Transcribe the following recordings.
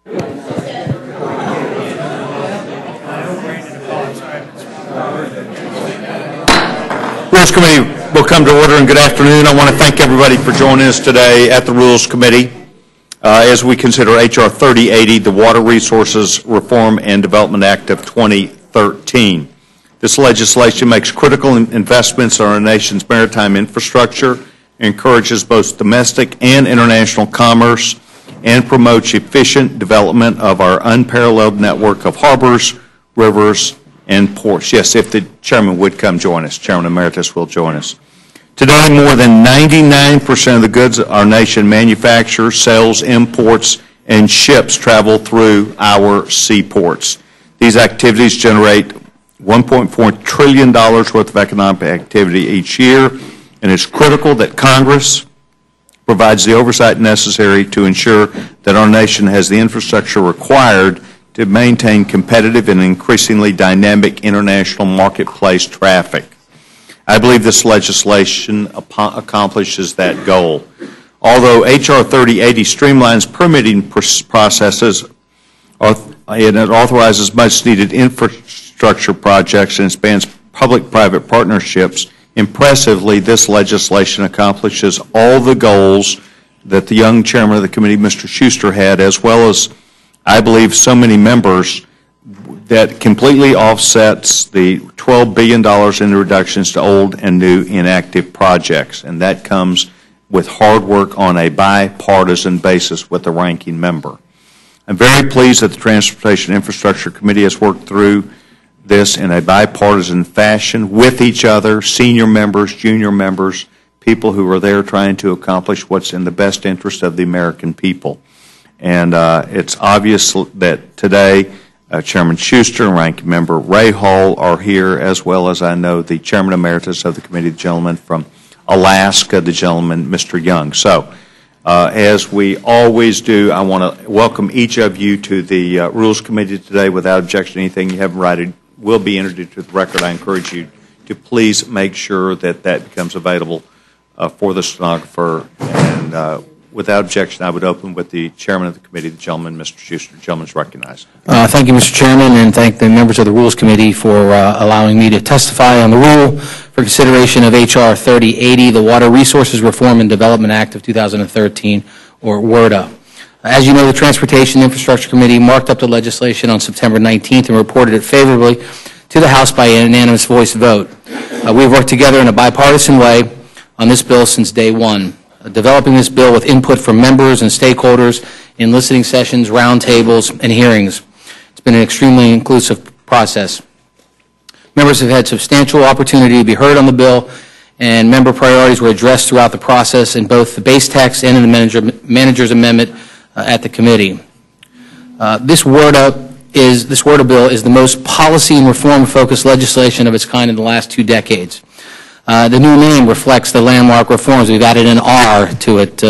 Rules Committee will come to order, and good afternoon. I want to thank everybody for joining us today at the Rules Committee as we consider H.R. 3080, the Water Resources Reform and Development Act of 2013. This legislation makes critical investments in our nation's maritime infrastructure, encourages both domestic and international commerce, and promotes efficient development of our unparalleled network of harbors, rivers, and ports. Yes, if the Chairman would come join us. Chairman Emeritus will join us. Today, more than 99% of the goods our nation manufactures, sells, imports, and ships travel through our seaports. These activities generate $1.4 trillion worth of economic activity each year, and it's critical that Congress provides the oversight necessary to ensure that our nation has the infrastructure required to maintain competitive and increasingly dynamic international marketplace traffic. I believe this legislation accomplishes that goal. Although H.R. 3080 streamlines permitting processes, and it authorizes much-needed infrastructure projects and expands public-private partnerships, impressively, this legislation accomplishes all the goals that the young chairman of the committee, Mr. Schuster, had, as well as, I believe, so many members, that completely offsets the $12 billion in reductions to old and new inactive projects. And that comes with hard work on a bipartisan basis with the ranking member. I'm very pleased that the Transportation Infrastructure Committee has worked through this in a bipartisan fashion with each other, senior members, junior members, people who are there trying to accomplish what's in the best interest of the American people. And it's obvious that today Chairman Schuster and Ranking Member Ray Hall are here, as well as I know the Chairman Emeritus of the Committee, the gentleman from Alaska, the gentleman, Mr. Young. So as we always do, I want to welcome each of you to the Rules Committee today. Without objection, anything you haven't righted will be entered into the record. I encourage you to please make sure that that becomes available for the stenographer. And without objection, I would open with the chairman of the committee, the gentleman, Mr. Schuster. The gentleman is recognized. Thank you, Mr. Chairman, and thank the members of the Rules Committee for allowing me to testify on the rule for consideration of H.R. 3080, the Water Resources Reform and Development Act of 2013, or WRDA. As you know, the Transportation Infrastructure Committee marked up the legislation on September 19th and reported it favorably to the House by a unanimous voice vote. We've worked together in a bipartisan way on this bill since day one, developing this bill with input from members and stakeholders in listening sessions, roundtables, and hearings. It's been an extremely inclusive process. Members have had substantial opportunity to be heard on the bill, and member priorities were addressed throughout the process in both the base text and in the manager's amendment at the committee. This WRDA bill is the most policy and reform-focused legislation of its kind in the last 2 decades. The new name reflects the landmark reforms. We've added an R to it,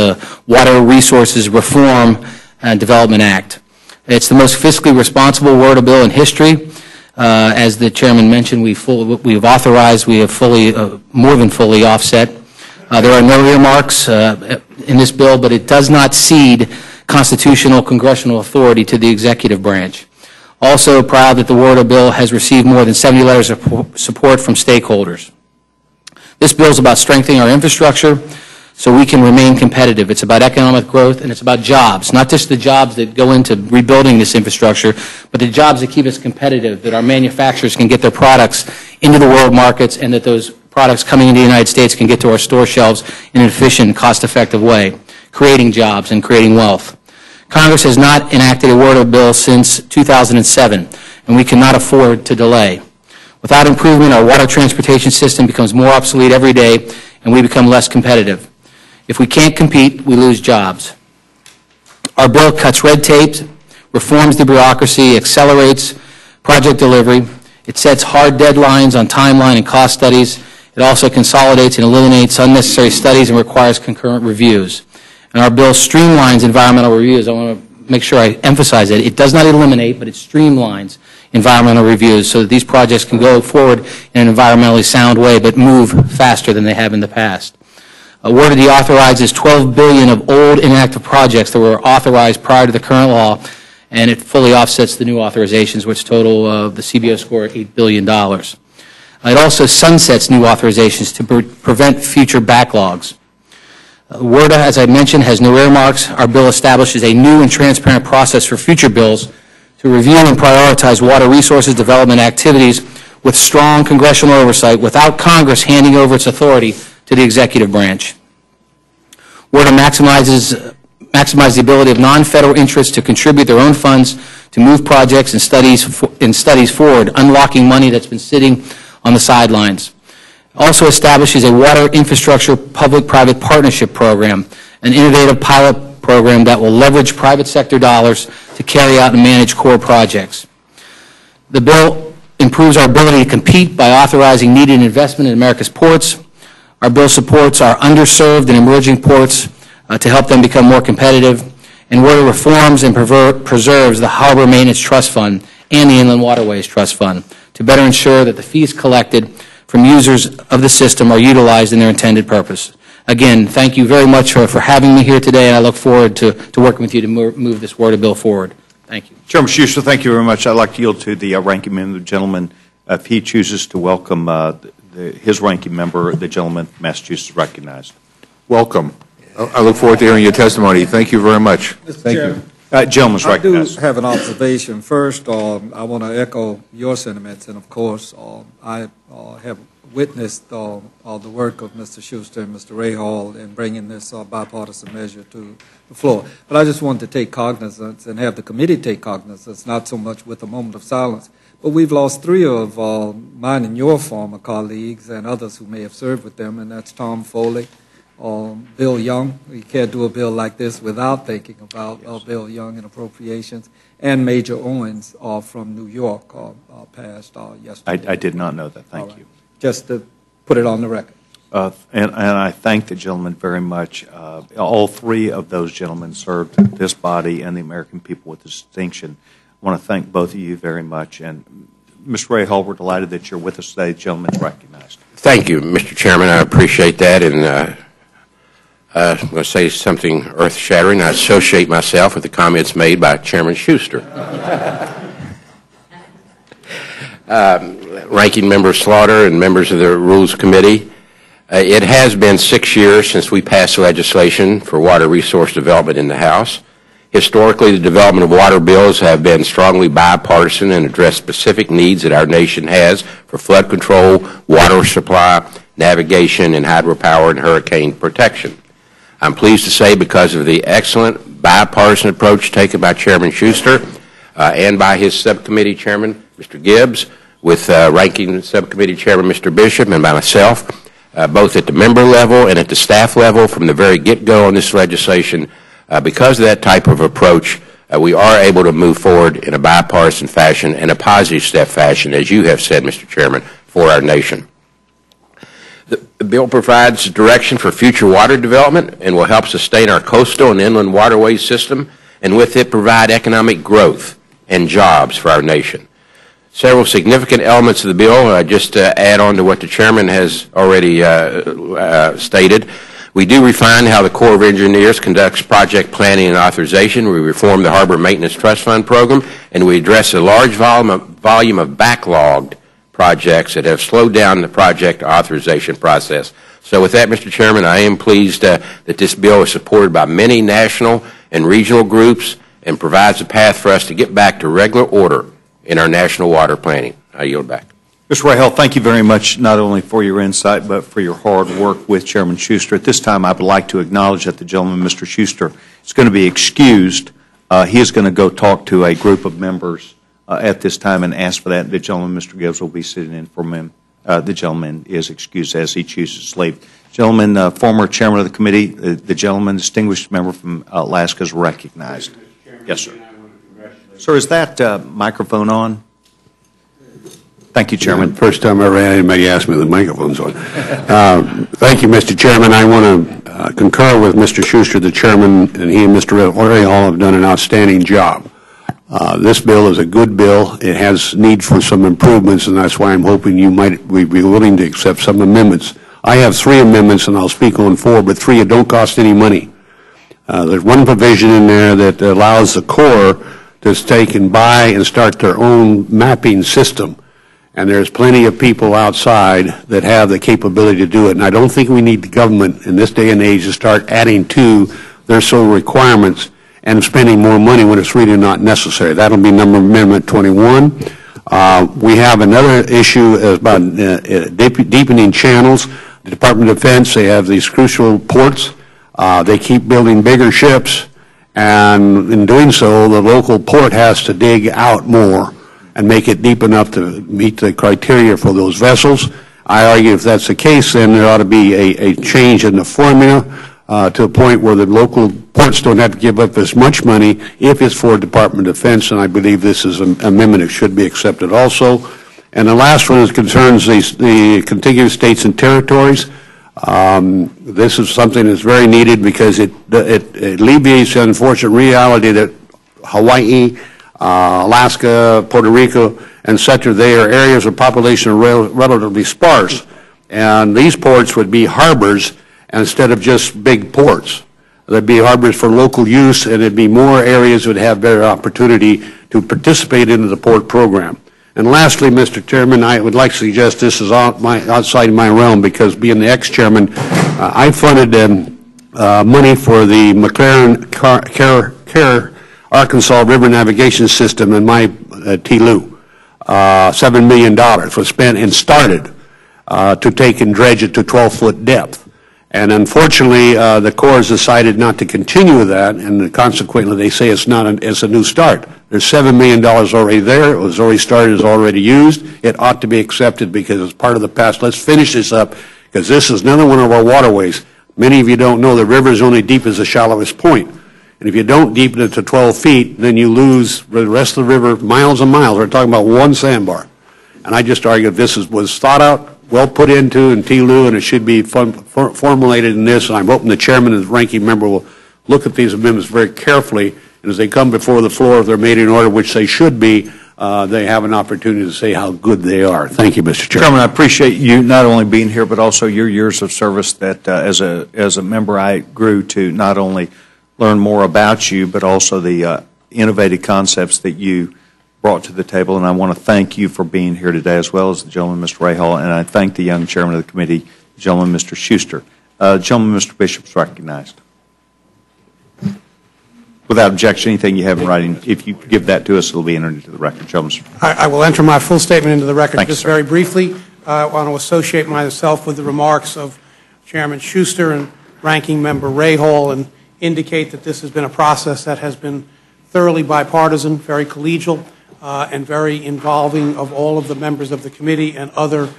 Water Resources Reform and Development Act. It's the most fiscally responsible WRDA bill in history. As the chairman mentioned, we have authorized, we have fully, more than fully offset. There are no earmarks in this bill, but it does not cede constitutional congressional authority to the executive branch. Also proud that the WRDA bill has received more than 70 letters of support from stakeholders. This bill is about strengthening our infrastructure so we can remain competitive. It's about economic growth, and it's about jobs, not just the jobs that go into rebuilding this infrastructure, but the jobs that keep us competitive, that our manufacturers can get their products into the world markets, and that those products coming into the United States can get to our store shelves in an efficient, cost-effective way, creating jobs and creating wealth. Congress has not enacted a WRDA bill since 2007, and we cannot afford to delay. Without improvement, our water transportation system becomes more obsolete every day, and we become less competitive. If we can't compete, we lose jobs. Our bill cuts red tape, reforms the bureaucracy, accelerates project delivery. It sets hard deadlines on timeline and cost studies. It also consolidates and eliminates unnecessary studies and requires concurrent reviews. And our bill streamlines environmental reviews. I want to make sure I emphasize that. It does not eliminate, but it streamlines environmental reviews so that these projects can go forward in an environmentally sound way but move faster than they have in the past. WRDA authorizes $12 billion of old inactive projects that were authorized prior to the current law and it fully offsets the new authorizations, which total the CBO score at $8 billion. It also sunsets new authorizations to prevent future backlogs. WRDA, as I mentioned, has no earmarks. Our bill establishes a new and transparent process for future bills to review and prioritize water resources development activities with strong congressional oversight without Congress handing over its authority to the executive branch. WRDA maximizes the ability of non-federal interests to contribute their own funds to move projects and studies forward, unlocking money that's been sitting on the sidelines. Also establishes a water infrastructure public-private partnership program, an innovative pilot program that will leverage private sector dollars to carry out and manage core projects. The bill improves our ability to compete by authorizing needed investment in America's ports. Our bill supports our underserved and emerging ports to help them become more competitive, and WRDA reforms and preserves the Harbor Maintenance Trust Fund and the Inland Waterways Trust Fund to better ensure that the fees collected from users of the system are utilized in their intended purpose. Again, thank you very much for having me here today, and I look forward to working with you to move this WRDA bill forward. Thank you. Chairman Schuster, thank you very much. I'd like to yield to the ranking member, the gentleman, if he chooses to welcome his ranking member, the gentleman from Massachusetts, recognized. Welcome. I look forward to hearing your testimony. Thank you very much. Thank you. Gentleman's recognized. I do have an observation. First, I want to echo your sentiments, and of course, I have witnessed the work of Mr. Schuster and Mr. Rahal in bringing this bipartisan measure to the floor. But I just want to take cognizance and have the committee take cognizance, not so much with a moment of silence. But we've lost three of mine and your former colleagues and others who may have served with them, and that's Tom Foley, Bill Young. You can't do a bill like this without thinking about Bill Young and appropriations, and Major Owens from New York passed yesterday. I did not know that. Thank you. Just to put it on the record. And I thank the gentleman very much. All three of those gentlemen served this body and the American people with distinction. I want to thank both of you very much. And Mr. Rahal, we're delighted that you're with us today. The gentleman is recognized. Thank you, Mr. Chairman. I appreciate that. And I'm going to say something earth-shattering. I associate myself with the comments made by Chairman Schuster. Ranking Member Slaughter and members of the Rules Committee, it has been 6 years since we passed legislation for water resource development in the House. Historically, the development of water bills have been strongly bipartisan and address specific needs that our nation has for flood control, water supply, navigation, and hydropower and hurricane protection. I'm pleased to say, because of the excellent bipartisan approach taken by Chairman Schuster and by his subcommittee chairman, Mr. Gibbs, with ranking subcommittee chairman, Mr. Bishop, and by myself, both at the member level and at the staff level from the very get-go on this legislation, because of that type of approach, we are able to move forward in a bipartisan fashion and a positive step fashion, as you have said, Mr. Chairman, for our nation. The bill provides direction for future water development and will help sustain our coastal and inland waterways system, and with it provide economic growth and jobs for our nation. Several significant elements of the bill, just to add on to what the chairman has already stated. We do refine how the Corps of Engineers conducts project planning and authorization. We reform the Harbor Maintenance Trust Fund program, and we address a large volume of backlogged projects that have slowed down the project authorization process. So with that, Mr. Chairman, I am pleased that this bill is supported by many national and regional groups and provides a path for us to get back to regular order in our national water planning. I yield back. Mr. Rahal, thank you very much, not only for your insight, but for your hard work with Chairman Schuster. At this time, I would like to acknowledge that the gentleman, Mr. Schuster, is going to be excused. He is going to go talk to a group of members at this time and ask for that. The gentleman, Mr. Gibbs, will be sitting in for him. The gentleman is excused as he chooses to leave. Gentleman, former chairman of the committee, the gentleman, distinguished member from Alaska, is recognized. Yes, sir. Sir, is that microphone on? Thank you, Chairman. Yeah, first time I ever had anybody ask me the microphone's on. Thank you, Mr. Chairman. I want to concur with Mr. Schuster, the chairman, and he and Mr. Rahal have done an outstanding job. This bill is a good bill. It has need for some improvements, and that's why I'm hoping you might be willing to accept some amendments. I have 3 amendments, and I'll speak on 4, but 3 that don't cost any money. There's one provision in there that allows the Corps to take and buy and start their own mapping system. And there's plenty of people outside that have the capability to do it. And I don't think we need the government in this day and age to start adding to their sole requirements and spending more money when it's really not necessary. That'll be Amendment 21. We have another issue about deepening channels. The Department of Defense, they have these crucial ports. They keep building bigger ships, and in doing so, the local port has to dig out more and make it deep enough to meet the criteria for those vessels. I argue if that's the case, then there ought to be a change in the formula to a point where the local ports don't have to give up as much money if it's for Department of Defense, and I believe this is an amendment that should be accepted also. And the last one concerns the contiguous states and territories. This is something that's very needed because it alleviates the unfortunate reality that Hawaii, Alaska, Puerto Rico, and etc. They are areas of population relatively sparse, and these ports would be harbors instead of just big ports. There'd be harbors for local use, and there'd be more areas that would have better opportunity to participate in the port program. And lastly, Mr. Chairman, I would like to suggest this is outside my realm because being the ex-chairman, I funded money for the McLaren Arkansas River Navigation System in my TLU. $7 million was spent and started to take and dredge it to 12-foot depth. And unfortunately, the Corps has decided not to continue with that, and consequently, they say it's a new start. There's $7 million already there. It was already started. It's already used. It ought to be accepted because it's part of the past. Let's finish this up because this is another one of our waterways. Many of you don't know the river is only deep as the shallowest point. And if you don't deepen it to 12 feet, then you lose the rest of the river miles and miles. We're talking about one sandbar. And I just argue this was thought out, well put into in TLU, and it should be formulated in this. And I'm hoping the chairman and the ranking member will look at these amendments very carefully. And as they come before the floor, if they're made in order, which they should be, they have an opportunity to say how good they are. Thank you, Mr. Chairman. Chairman, I appreciate you not only being here, but also your years of service that as a member I grew to not only learn more about you, but also the innovative concepts that you brought to the table. And I want to thank you for being here today, as well as the gentleman, Mr. Rahal, and I thank the young chairman of the committee, the gentleman, Mr. Schuster. Gentleman, Mr. Bishop is recognized. Without objection, anything you have in writing, if you give that to us, it will be entered into the record. Gentlemen. I will enter my full statement into the record. Thank you, just sir. very briefly. I want to associate myself with the remarks of Chairman Schuster and Ranking Member Rahal and indicate that this has been a process that has been thoroughly bipartisan, very collegial, and very involving of all of the members of the committee and other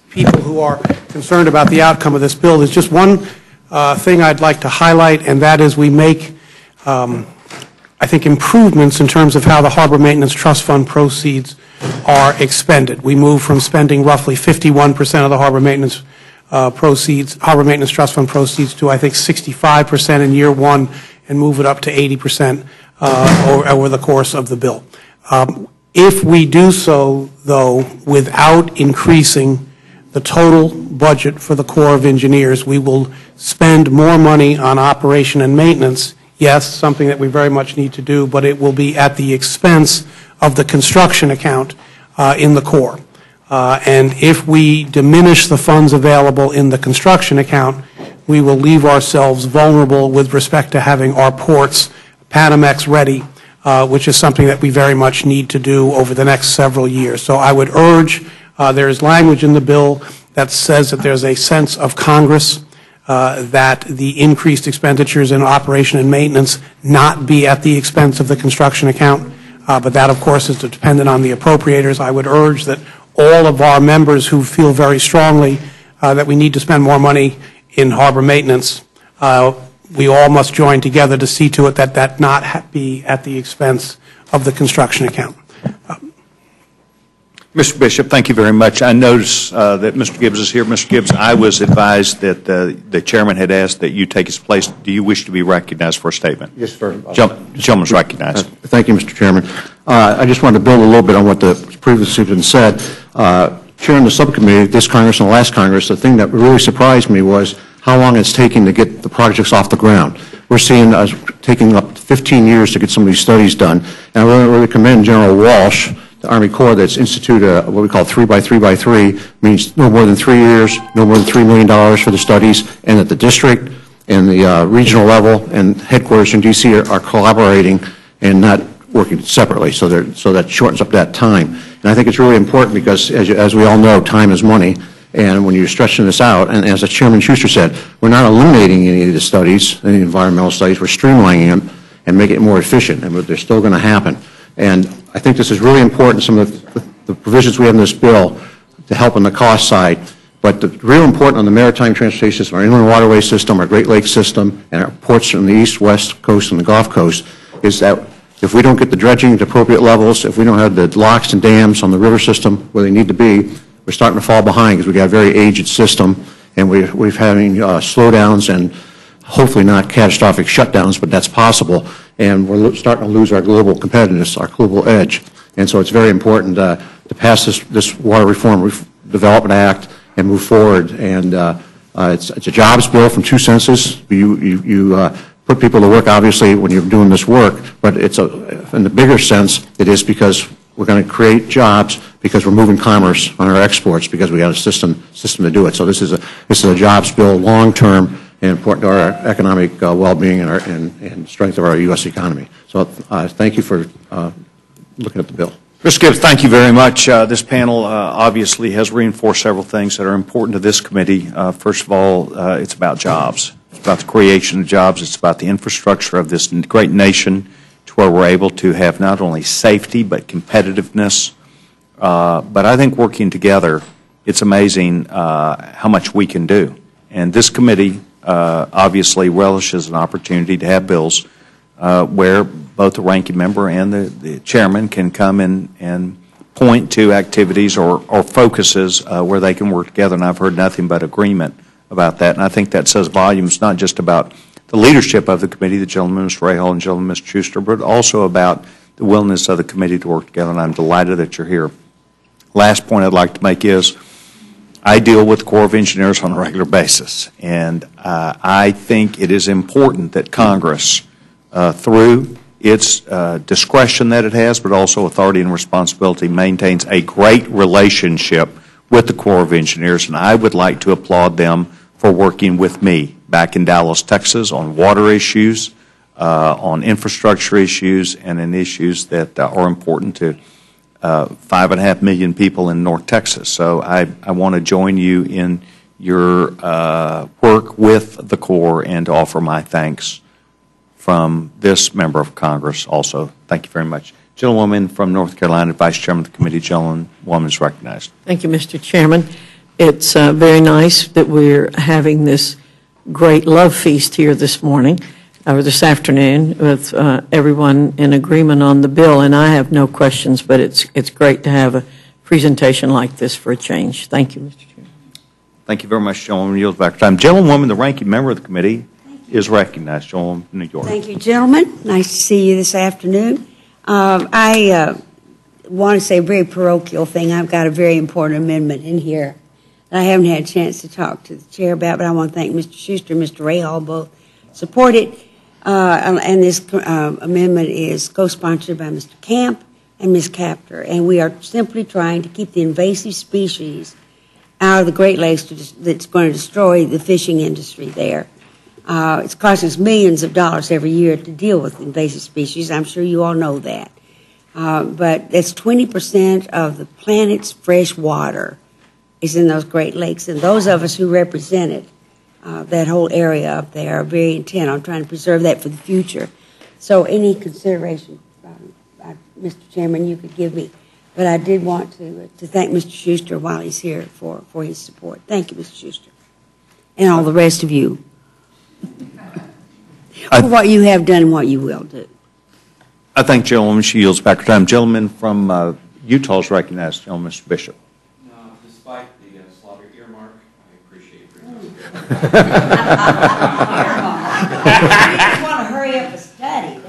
people who are concerned about the outcome of this bill. There's just one thing I'd like to highlight, and that is we make, I think, improvements in terms of how the Harbor Maintenance Trust Fund proceeds are expended. We move from spending roughly 51% of the Harbor Maintenance Trust Fund proceeds to, I think, 65% in year one, and move it up to 80% over the course of the bill. If we do so, though, without increasing the total budget for the Corps of Engineers, we will spend more money on operation and maintenance. Yes, something that we very much need to do, but it will be at the expense of the construction account in the Corps. And if we diminish the funds available in the construction account, we will leave ourselves vulnerable with respect to having our ports Panamex ready, which is something that we very much need to do over the next several years. So I would urge, there is language in the bill that says that there's a sense of Congress that the increased expenditures in operation and maintenance not be at the expense of the construction account, but that, of course, is dependent on the appropriators. I would urge that all of our members who feel very strongly that we need to spend more money in harbor maintenance, we all must join together to see to it that that not be at the expense of the construction account. Mr. Bishop, thank you very much. I notice that Mr. Gibbs is here. Mr. Gibbs, I was advised that the chairman had asked that you take his place. Do you wish to be recognized for a statement? Yes, sir. Gentleman's recognized. Thank you, Mr. Chairman. I just wanted to build a little bit on what the previously been said. Chairing the subcommittee, this Congress and the last Congress, the thing that really surprised me was how long it's taking to get the projects off the ground. We're seeing taking up 15 years to get some of these studies done. And I really commend General Walsh, the Army Corps, that's instituted what we call 3x3x3, means no more than 3 years, no more than $3 million for the studies, and that the district and the regional level and headquarters in D.C. are collaborating and not working separately, so that shortens up that time. And I think it's really important because, as we all know, time is money. And when you're stretching this out, and as Chairman Schuster said, we're not eliminating any of the studies, any environmental studies, we're streamlining them and making it more efficient, and they're still going to happen. And I think this is really important, some of the provisions we have in this bill to help on the cost side. But the real important on the maritime transportation system, our inland waterway system, our Great Lakes system, and our ports on the east, west coast, and the Gulf Coast, is that if we don't get the dredging at appropriate levels, if we don't have the locks and dams on the river system where they need to be, we're starting to fall behind because we've got a very aged system, and we're having slowdowns and hopefully not catastrophic shutdowns, but that's possible. And we're starting to lose our global competitiveness, our global edge. And so it's very important to pass this Water Reform Development Act and move forward. And it's a jobs bill from two senses. You put people to work, obviously, when you're doing this work, but it's in the bigger sense, it is because we're going to create jobs because we're moving commerce on our exports because we got a system to do it. So this is a jobs bill, long term, and important to our economic well-being and strength of our U.S. economy. So thank you for looking at the bill. Mr. Gibbs, thank you very much. This panel obviously has reinforced several things that are important to this committee. First of all, it's about jobs. It's about the creation of jobs. It's about the infrastructure of this great nation to where we're able to have not only safety but competitiveness. But I think working together, it's amazing how much we can do. And this committee obviously relishes an opportunity to have bills where both the ranking member and the chairman can come and point to activities or focuses where they can work together. And I've heard nothing but agreement about that. And I think that says volumes not just about the leadership of the committee, the gentleman, Mr. Rahal, and gentleman, Mr. Schuster, but also about the willingness of the committee to work together. And I'm delighted that you're here. Last point I'd like to make is I deal with the Corps of Engineers on a regular basis. And I think it is important that Congress, through its discretion that it has, but also authority and responsibility, maintains a great relationship with the Corps of Engineers, and I would like to applaud them for working with me back in Dallas, Texas, on water issues, on infrastructure issues, and in issues that are important to 5.5 million people in North Texas. So I want to join you in your work with the Corps and to offer my thanks from this member of Congress also. Thank you very much. Gentlewoman from North Carolina, Vice Chairman of the committee, gentlewoman is recognized. Thank you, Mr. Chairman. It's very nice that we're having this great love feast here this morning, or this afternoon, with everyone in agreement on the bill. And I have no questions, but it's great to have a presentation like this for a change. Thank you, Mr. Chairman. Thank you very much, gentlewoman. Yield back time. Gentlewoman, the ranking member of the committee, is recognized. Gentlewoman from New York. Thank you, gentlemen. Nice to see you this afternoon. I want to say a very parochial thing. I've got a very important amendment in here that I haven't had a chance to talk to the chair about, but I want to thank Mr. Schuster and Mr. Rahal, both supported. And this amendment is co-sponsored by Mr. Camp and Ms. Capter. And we are simply trying to keep the invasive species out of the Great Lakes that's going to destroy the fishing industry there. It's costing us millions of dollars every year to deal with invasive species. I'm sure you all know that. But that's 20% of the planet's fresh water is in those Great Lakes. And those of us who represent it, that whole area up there, are very intent on trying to preserve that for the future. So any consideration, Mr. Chairman, you could give me. But I did want to thank Mr. Schuster while he's here for his support. Thank you, Mr. Schuster. And all the rest of you. For what you have done and what you will do. I thank gentlewoman. She yields back her time. Gentleman from Utah is recognized. Gentleman, Mr. Bishop. Despite the Slavic earmark, I appreciate it very much. You just want to hurry up and study.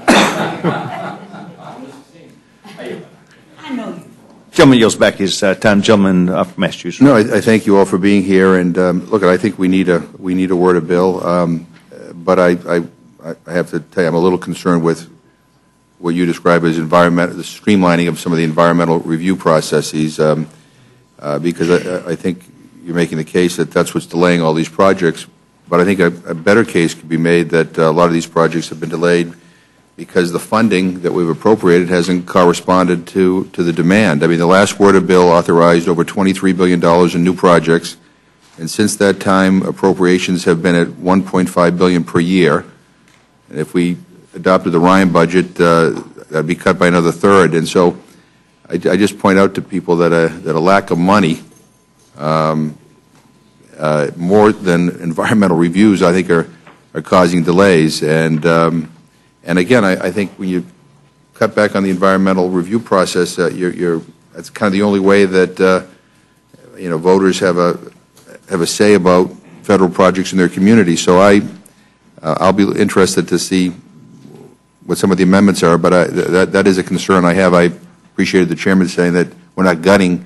I know you. Gentleman yields back his time. Gentleman from Massachusetts. No, I thank you all for being here. And look, I think we need a word of bill. But I I have to tell you, I'm a little concerned with what you describe as the streamlining of some of the environmental review processes, because I think you're making the case that that's what's delaying all these projects. But I think a better case could be made that a lot of these projects have been delayed because the funding that we've appropriated hasn't corresponded to the demand. I mean, the last water bill authorized over $23 billion in new projects, and since that time, appropriations have been at $1.5 billion per year. And if we adopted the Ryan budget, that'd be cut by another third. And so I just point out to people that a lack of money, more than environmental reviews, I think are causing delays. And again, I think when you cut back on the environmental review process, that's kind of the only way that voters have a say about federal projects in their community. So I'll be interested to see what some of the amendments are, but that is a concern I have. I appreciated the chairman saying that we're not gutting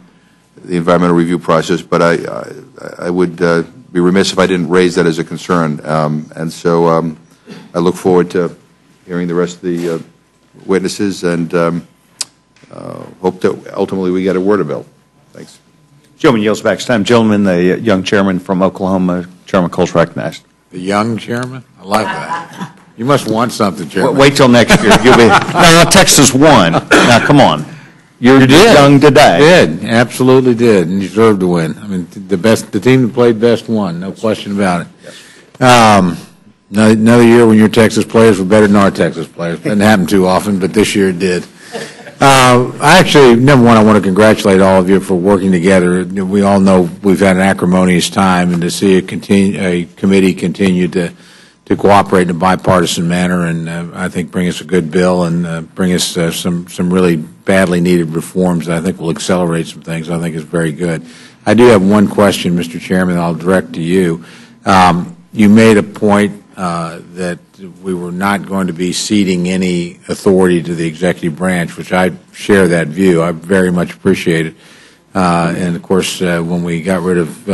the environmental review process, but I would be remiss if I didn't raise that as a concern. And so I look forward to hearing the rest of the witnesses and hope that ultimately we get a word bill. Thanks. Gentleman yields back. It's time. Gentleman, the young chairman from Oklahoma, Chairman Cole's recognized. The young chairman? I like that. You must want something, Chairman. Wait till next year. You'll be, no, Texas won. Now, come on. You're young today. Did. Absolutely did. And deserved to win. I mean, the team that played best won. No question about it. Yes. Another year when your Texas players were better than our Texas players. Doesn't happen too often, but this year it did. Number one, I want to congratulate all of you for working together. We all know we've had an acrimonious time, and to see a committee continue to cooperate in a bipartisan manner, and I think bring us a good bill and bring us some really badly needed reforms that I think will accelerate some things. I think is very good. I do have one question, Mr. Chairman, that I'll direct to you. You made a point that we were not going to be ceding any authority to the executive branch, which I share that view. I very much appreciate it. And, of course, when we got rid of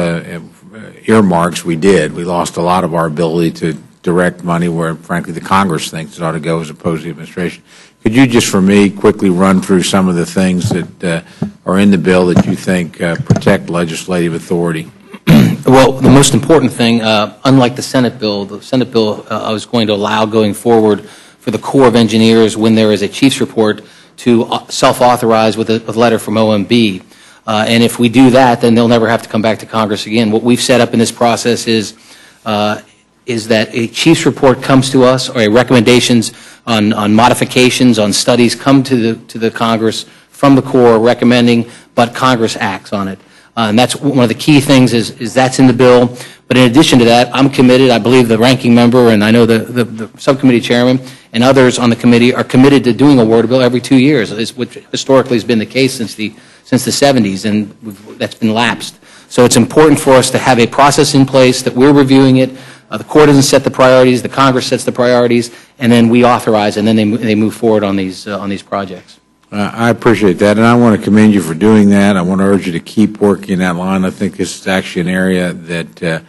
earmarks, we did. We lost a lot of our ability to direct money where, frankly, the Congress thinks it ought to go as opposed to the administration. Could you just, for me, quickly run through some of the things that are in the bill that you think protect legislative authority? Well, the most important thing, unlike the Senate bill I was going to allow going forward for the Corps of Engineers when there is a chief's report to self-authorize with a letter from OMB. And if we do that, then they'll never have to come back to Congress again. What we've set up in this process is that a chief's report comes to us, or a recommendations on modifications, on studies come to the Congress from the Corps recommending, but Congress acts on it. And that's one of the key things is that's in the bill. But in addition to that, I'm committed, I believe the ranking member, and I know the subcommittee chairman and others on the committee are committed to doing a word bill every 2 years, which historically has been the case since the 70s, and that's been lapsed. So it's important for us to have a process in place that we're reviewing it. The Corps doesn't set the priorities, the Congress sets the priorities, and then we authorize, and then they move forward on these projects. I appreciate that, and I want to commend you for doing that. I want to urge you to keep working in that line. I think this is actually an area that,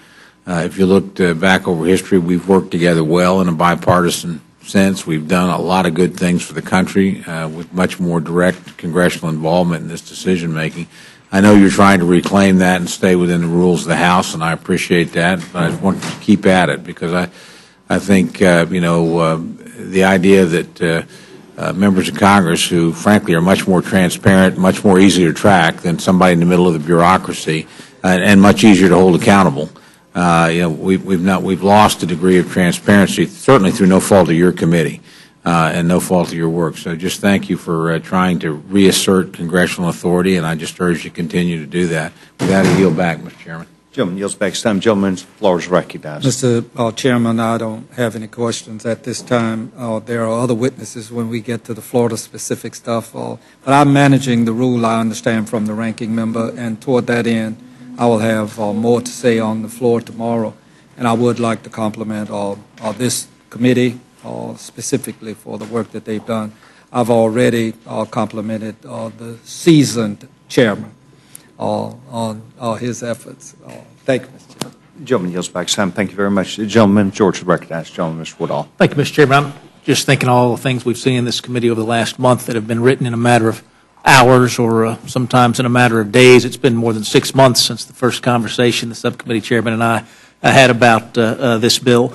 if you look back over history, we've worked together well in a bipartisan sense. We've done a lot of good things for the country with much more direct congressional involvement in this decision-making. I know you're trying to reclaim that and stay within the rules of the House, and I appreciate that, but I want you to keep at it because I think, the idea that members of Congress who, frankly, are much more transparent, much more easy to track than somebody in the middle of the bureaucracy, and much easier to hold accountable. We've lost a degree of transparency, certainly through no fault of your committee and no fault of your work. So just thank you for trying to reassert congressional authority, and I just urge you to continue to do that. With that, I yield back, Mr. Chairman. Gentleman yields back. It's time. Gentleman's floor is recognized. Mr. Chairman, I don't have any questions at this time. There are other witnesses when we get to the Florida-specific stuff. But I'm managing the rule, I understand, from the ranking member, and toward that end, I will have more to say on the floor tomorrow. And I would like to compliment this committee specifically for the work that they've done. I've already complimented the seasoned chairman on his efforts. Thank you, Mr. Chairman. Gentleman yields back time. Thank you very much. The gentleman, George, is recognized. Gentleman, Mr. Woodall. Thank you, Mr. Chairman. I'm just thinking all the things we've seen in this committee over the last month that have been written in a matter of hours or sometimes in a matter of days. It's been more than 6 months since the first conversation the subcommittee chairman and I had about this bill.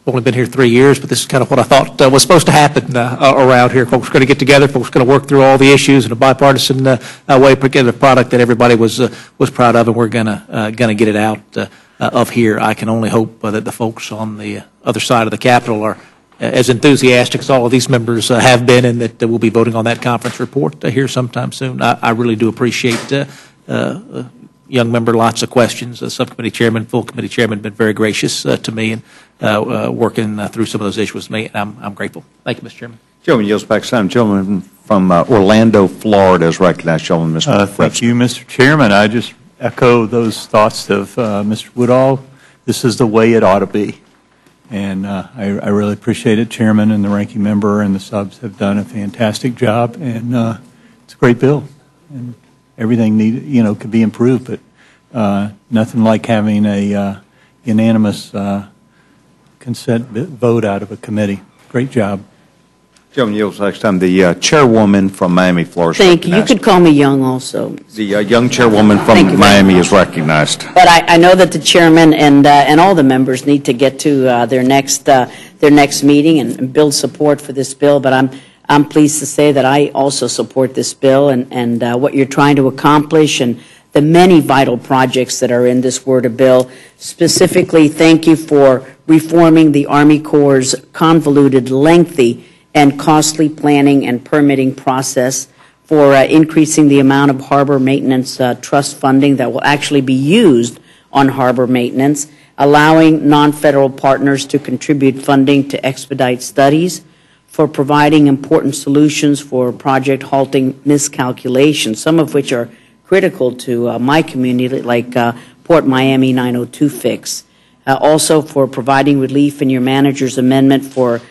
Only been here 3 years, but this is kind of what I thought was supposed to happen around here. Folks are going to get together. Folks are going to work through all the issues in a bipartisan way, put together a product that everybody was proud of, and we're going to get it out of here. I can only hope that the folks on the other side of the Capitol are as enthusiastic as all of these members have been, and that we'll be voting on that conference report here sometime soon. I really do appreciate young member, lots of questions. The subcommittee chairman, full committee chairman, have been very gracious to me and working through some of those issues with me, and I'm grateful. Thank you, Mr. Chairman. Gentleman yields back time. Gentleman from Orlando, Florida, is recognized. Gentleman, Mr. Thank you, Mr. Chairman. I just echo those thoughts of Mr. Woodall. This is the way it ought to be. And I really appreciate it. Chairman and the ranking member and the subs have done a fantastic job, and it's a great bill. And everything could be improved, but nothing like having a unanimous consent vote out of a committee. Great job. Gentleman yields next time. The chairwoman from Miami, Florida. Thank you. You could call me Young also. The young chairwoman from Miami is recognized. But I know that the chairman and all the members need to get to their next meeting and build support for this bill. But I'm pleased to say that I also support this bill and what you're trying to accomplish and the many vital projects that are in this Word of bill. Specifically, thank you for reforming the Army Corps' convoluted, lengthy, and costly planning and permitting process, for increasing the amount of harbor maintenance trust funding that will actually be used on harbor maintenance, allowing non-federal partners to contribute funding to expedite studies, for providing important solutions for project halting miscalculations, some of which are critical to my community, like Port Miami 902 fix. Also for providing relief in your manager's amendment for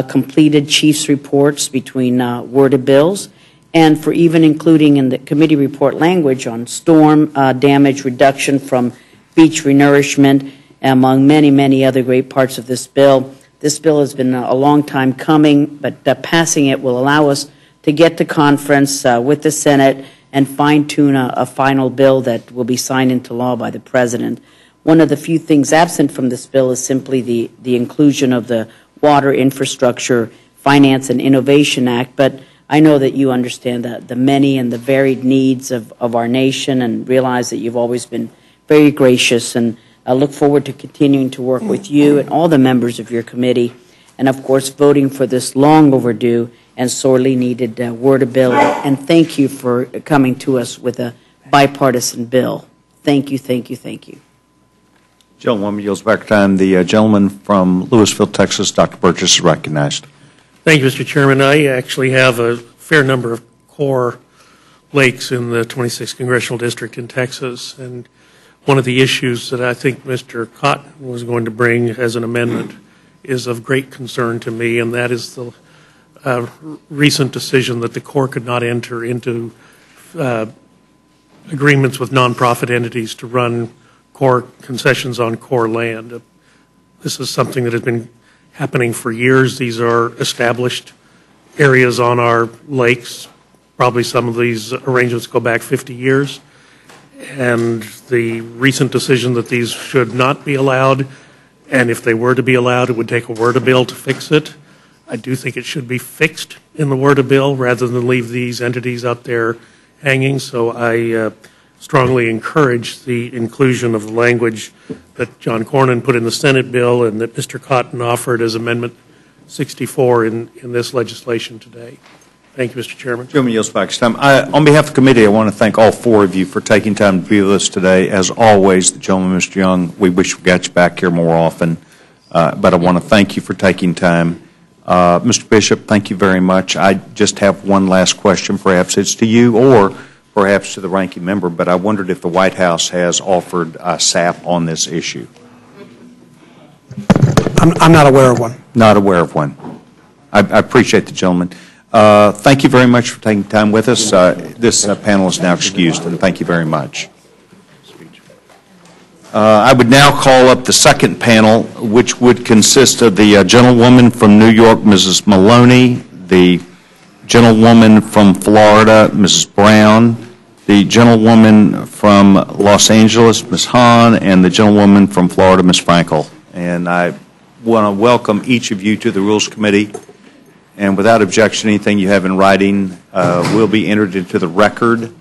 completed chief's reports between worded bills, and for even including in the committee report language on storm damage reduction from beach renourishment, among many, many other great parts of this bill. This bill has been a long time coming, but passing it will allow us to get to conference with the Senate and fine-tune a final bill that will be signed into law by the President. One of the few things absent from this bill is simply the inclusion of the Water Infrastructure Finance and Innovation Act, but I know that you understand the many and the varied needs of our nation and realize that you've always been very gracious, and I look forward to continuing to work with you and all the members of your committee, and of course voting for this long overdue and sorely needed Word of bill. And thank you for coming to us with a bipartisan bill. Thank you, thank you, thank you. Gentlewoman yields back time. The gentleman from Louisville, Texas, Dr. Burgess, is recognized. Thank you, Mr. Chairman. I actually have a fair number of core lakes in the 26th Congressional District in Texas, and one of the issues that I think Mr. Cotton was going to bring as an amendment is of great concern to me, and that is the recent decision that the Corps could not enter into agreements with nonprofit entities to run Corps concessions on Corps land. This is something that has been happening for years. These are established areas on our lakes. Probably some of these arrangements go back 50 years. And the recent decision that these should not be allowed, and if they were to be allowed, it would take a Word of bill to fix it. I do think it should be fixed in the Word of bill rather than leave these entities out there hanging. So I strongly encourage the inclusion of the language that John Cornyn put in the Senate bill and that Mr. Cotton offered as Amendment 64 in this legislation today. Thank you, Mr. Chairman. Gentleman yields back time. On behalf of the committee, I want to thank all four of you for taking time to be with us today. As always, the gentleman, Mr. Young, we wish we got you back here more often, but I want to thank you for taking time. Mr. Bishop, thank you very much. I just have one last question. Perhaps it's to you or perhaps to the ranking member, but I wondered if the White House has offered SAP on this issue. I'm not aware of one. Not aware of one. I appreciate the gentleman. Thank you very much for taking time with us. This panel is now excused, and thank you very much. I would now call up the second panel, which would consist of the gentlewoman from New York, Mrs. Maloney, the gentlewoman from Florida, Mrs. Brown, the gentlewoman from Los Angeles, Ms. Hahn, and the gentlewoman from Florida, Ms. Frankel. And I want to welcome each of you to the Rules Committee. And without objection, anything you have in writing will be entered into the record.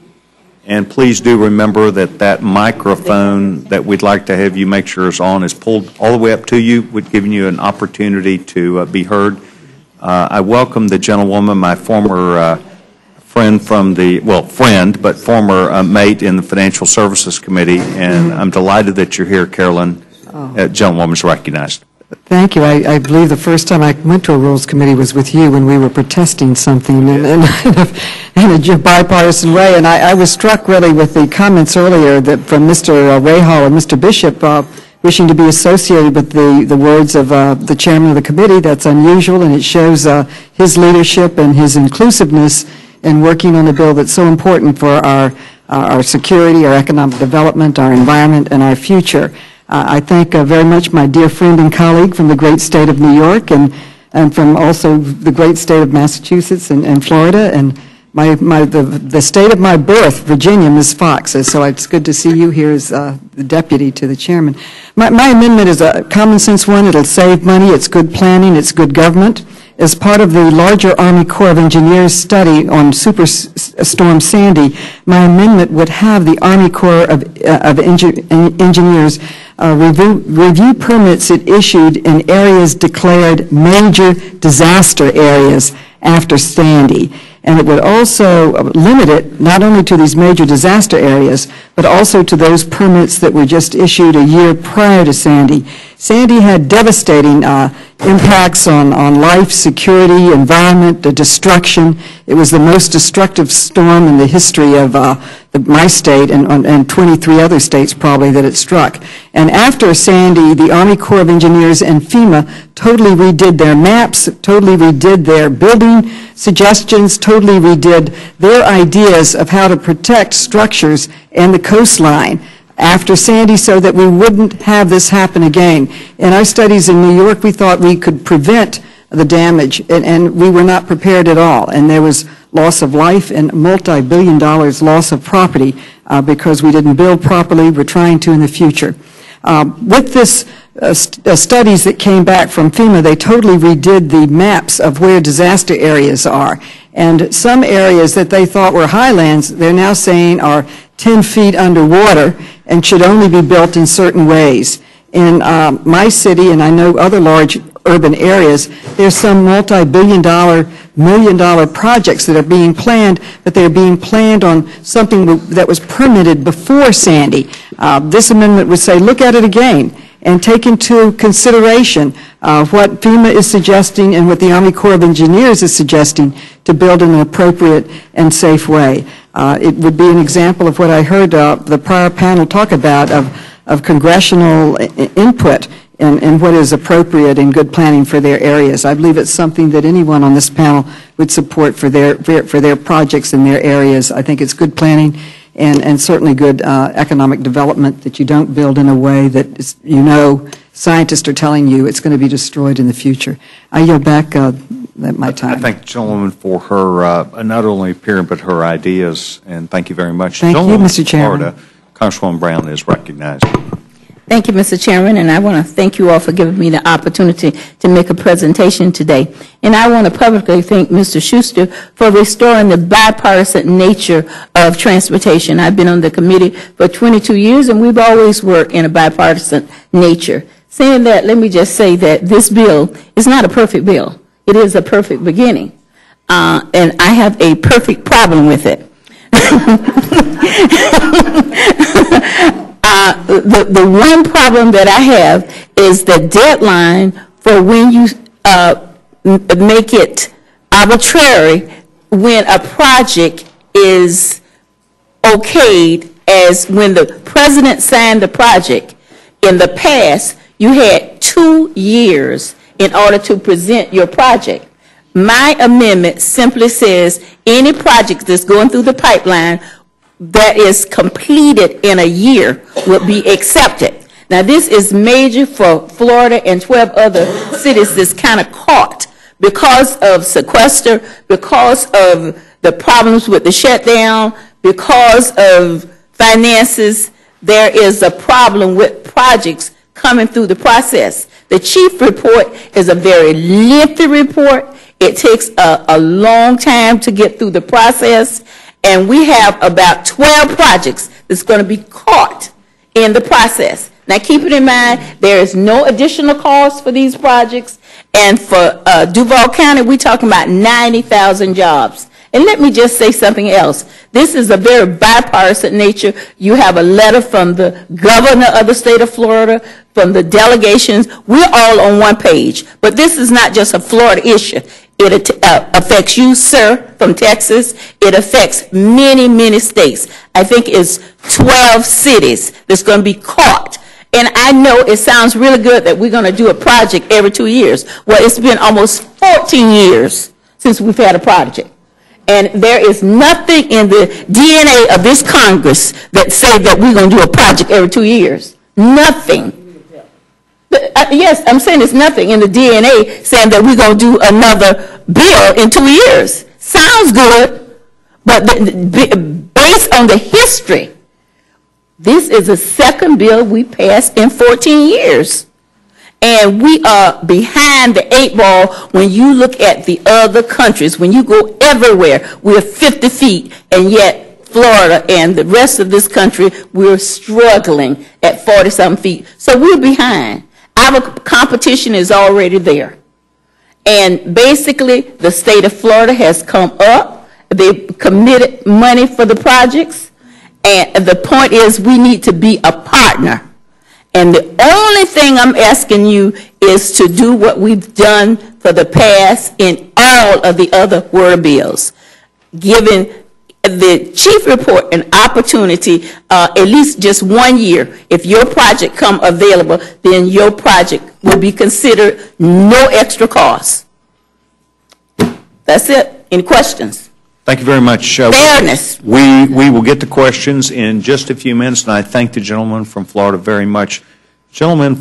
And please do remember that that microphone that we'd like to have you make sure is on is pulled all the way up to you, giving you an opportunity to be heard. I welcome the gentlewoman, my former friend from the, well, friend, but former mate in the Financial Services Committee, and I'm delighted that you're here, Carolyn. Gentlewoman's recognized. Thank you. I believe the first time I went to a Rules Committee was with you when we were protesting something in a bipartisan way, and I was struck really with the comments earlier that from Mr. Rahal and Mr. Bishop wishing to be associated with the words of the chairman of the committee. That's unusual, and it shows his leadership and his inclusiveness in working on a bill that's so important for our security, our economic development, our environment, and our future. I thank very much my dear friend and colleague from the great state of New York and from also the great state of Massachusetts and Florida, and the state of my birth, Virginia, Ms. Fox. So it's good to see you here as the deputy to the chairman. My amendment is a common sense one. It'll save money. It's good planning. It's good government. As part of the larger Army Corps of Engineers study on Superstorm Sandy, my amendment would have the Army Corps of Engineers review permits it issued in areas declared major disaster areas after Sandy. And it would also limit it not only to these major disaster areas, but also to those permits that were just issued a year prior to Sandy. Sandy had devastating impacts on life, security, environment, the destruction. It was the most destructive storm in the history of my state and 23 other states probably that it struck. And after Sandy, the Army Corps of Engineers and FEMA totally redid their maps, totally redid their building suggestions, totally redid their ideas of how to protect structures and the coastline after Sandy so that we wouldn't have this happen again. In our studies in New York, we thought we could prevent the damage, and we were not prepared at all. And there was loss of life and multi-billion dollars loss of property because we didn't build properly. We're trying to in the future. With this studies that came back from FEMA, they totally redid the maps of where disaster areas are. And some areas that they thought were highlands, they're now saying are 10 feet underwater and should only be built in certain ways. In my city, and I know other large urban areas, there's some multi-billion-dollar, million-dollar projects that are being planned, but they're being planned on something that was permitted before Sandy. This amendment would say, look at it again and take into consideration what FEMA is suggesting and what the Army Corps of Engineers is suggesting to build in an appropriate and safe way. It would be an example of what I heard the prior panel talk about of congressional input and what is appropriate and good planning for their areas. I believe it's something that anyone on this panel would support for their projects in their areas. I think it's good planning and certainly good economic development that you don't build in a way that is, scientists are telling you it's going to be destroyed in the future. I yield back my time. I thank the gentlewoman for her not only appearing but her ideas, and thank you very much. Thank you, Mr. Chairman. Florida, Congresswoman Brown is recognized. Thank you, Mr. Chairman, and I want to thank you all for giving me the opportunity to make a presentation today. And I want to publicly thank Mr. Schuster for restoring the bipartisan nature of transportation. I've been on the committee for 22 years, and we've always worked in a bipartisan nature. Saying that, let me just say that this bill is not a perfect bill. It is a perfect beginning, and I have a perfect problem with it. The one problem that I have is the deadline for when you make it arbitrary when a project is okayed, as when the president signed the project. In the past, you had 2 years in order to present your project. My amendment simply says any project that's going through the pipeline that is completed in a year will be accepted. Now, this is major for Florida and 12 other cities that's kind of caught because of sequester, because of the problems with the shutdown, because of finances. There is a problem with projects coming through the process. The chief report is a very lengthy report. It takes a long time to get through the process, and we have about 12 projects that's going to be caught in the process. Now, keep it in mind, there is no additional cost for these projects, and for Duval County, we're talking about 90,000 jobs. And let me just say something else. This is a very bipartisan nature. You have a letter from the governor of the state of Florida, from the delegations. We're all on one page. But this is not just a Florida issue. It affects you, sir, from Texas. It affects many, many states. I think it's 12 cities that's going to be caught. And I know it sounds really good that we're going to do a project every 2 years. Well, it's been almost 14 years since we've had a project. And there is nothing in the DNA of this Congress that say that we're going to do a project every 2 years. Nothing. Yes, I'm saying there's nothing in the DNA saying that we're going to do another bill in 2 years. Sounds good, but based on the history, this is the second bill we passed in 14 years. And we are behind the 8 ball when you look at the other countries. When you go everywhere, we're 50 feet, and yet Florida and the rest of this country, we're struggling at 40-something feet. So we're behind. Our competition is already there. And basically, the state of Florida has come up. They committed money for the projects. And the point is we need to be a partner. And the only thing I'm asking you is to do what we've done for the past in all of the other water bills, giving the chief report an opportunity, at least just 1 year. If your project come available, then your project will be considered no extra cost. That's it. Any questions? Thank you very much. Fairness. We will get to questions in just a few minutes, and I thank the gentleman from Florida very much. Gentleman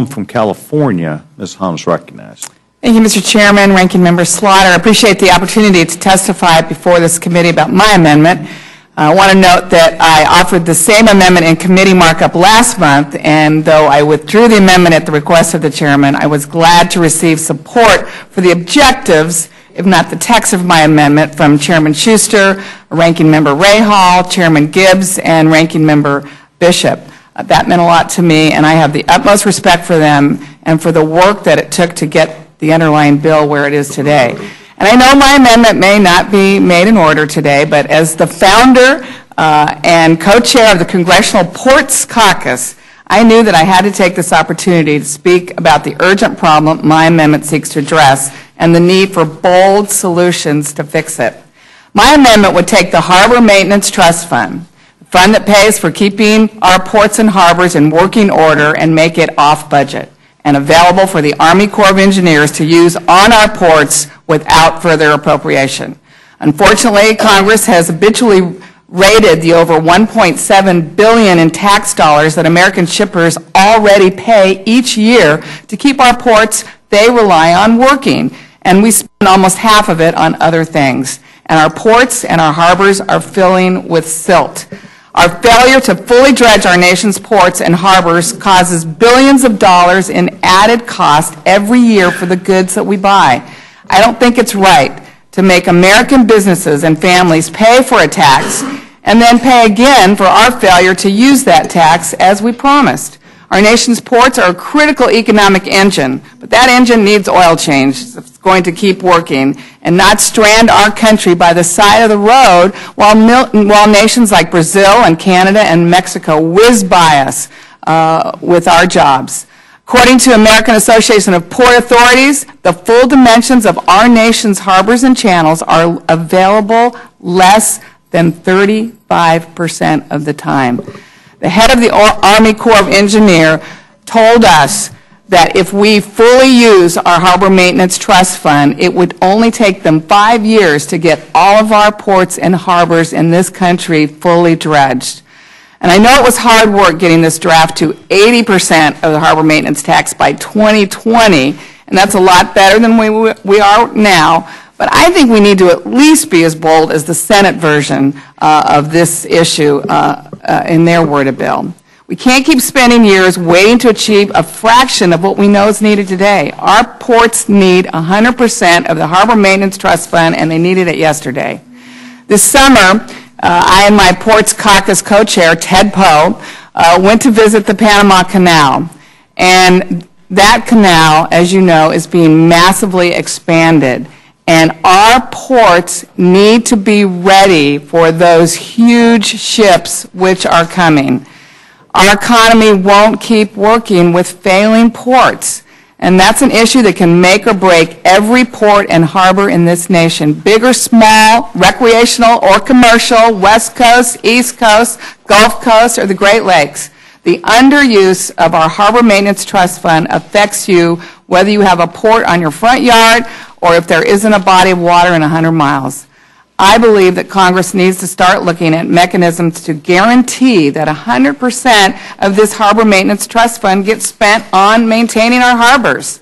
from California, Ms. Holmes, recognized. Thank you, Mr. Chairman, Ranking Member Slaughter. I appreciate the opportunity to testify before this committee about my amendment. I want to note that I offered the same amendment in committee markup last month, and though I withdrew the amendment at the request of the chairman, I was glad to receive support for the objectives, if not the text of my amendment, from Chairman Schuster, Ranking Member Rahal, Chairman Gibbs, and Ranking Member Bishop. That meant a lot to me, and I have the utmost respect for them and for the work that it took to get the underlying bill where it is today. And I know my amendment may not be made in order today, but as the founder and co-chair of the Congressional Ports Caucus, I knew that I had to take this opportunity to speak about the urgent problem my amendment seeks to address and the need for bold solutions to fix it. My amendment would take the Harbor Maintenance Trust Fund, the fund that pays for keeping our ports and harbors in working order, and make it off budget and available for the Army Corps of Engineers to use on our ports without further appropriation. Unfortunately, Congress has habitually rated the over $1.7 billion in tax dollars that American shippers already pay each year to keep our ports they rely on working, and we spend almost half of it on other things. And our ports and our harbors are filling with silt. Our failure to fully dredge our nation's ports and harbors causes billions of dollars in added cost every year for the goods that we buy. I don't think it's right to make American businesses and families pay for a tax and then pay again for our failure to use that tax as we promised. Our nation's ports are a critical economic engine, but that engine needs oil change if it's going to keep working and not strand our country by the side of the road while nations like Brazil and Canada and Mexico whiz by us with our jobs. According to American Association of Port Authorities, the full dimensions of our nation's harbors and channels are available less than 35% of the time. The head of the Army Corps of Engineers told us that if we fully use our Harbor Maintenance Trust Fund, it would only take them 5 years to get all of our ports and harbors in this country fully dredged. And I know it was hard work getting this draft to 80% of the harbor maintenance tax by 2020, and that's a lot better than we are now. But I think we need to at least be as bold as the Senate version of this issue in their worded bill. We can't keep spending years waiting to achieve a fraction of what we know is needed today. Our ports need 100% of the Harbor Maintenance Trust Fund, and they needed it yesterday. This summer, I and my Ports Caucus co-chair, Ted Poe, went to visit the Panama Canal. And that canal, as you know, is being massively expanded. And our ports need to be ready for those huge ships which are coming. Our economy won't keep working with failing ports. And that's an issue that can make or break every port and harbor in this nation, big or small, recreational or commercial, West Coast, East Coast, Gulf Coast, or the Great Lakes. The underuse of our Harbor Maintenance Trust Fund affects you whether you have a port on your front yard or if there isn't a body of water in 100 miles. I believe that Congress needs to start looking at mechanisms to guarantee that 100% of this Harbor Maintenance Trust Fund gets spent on maintaining our harbors.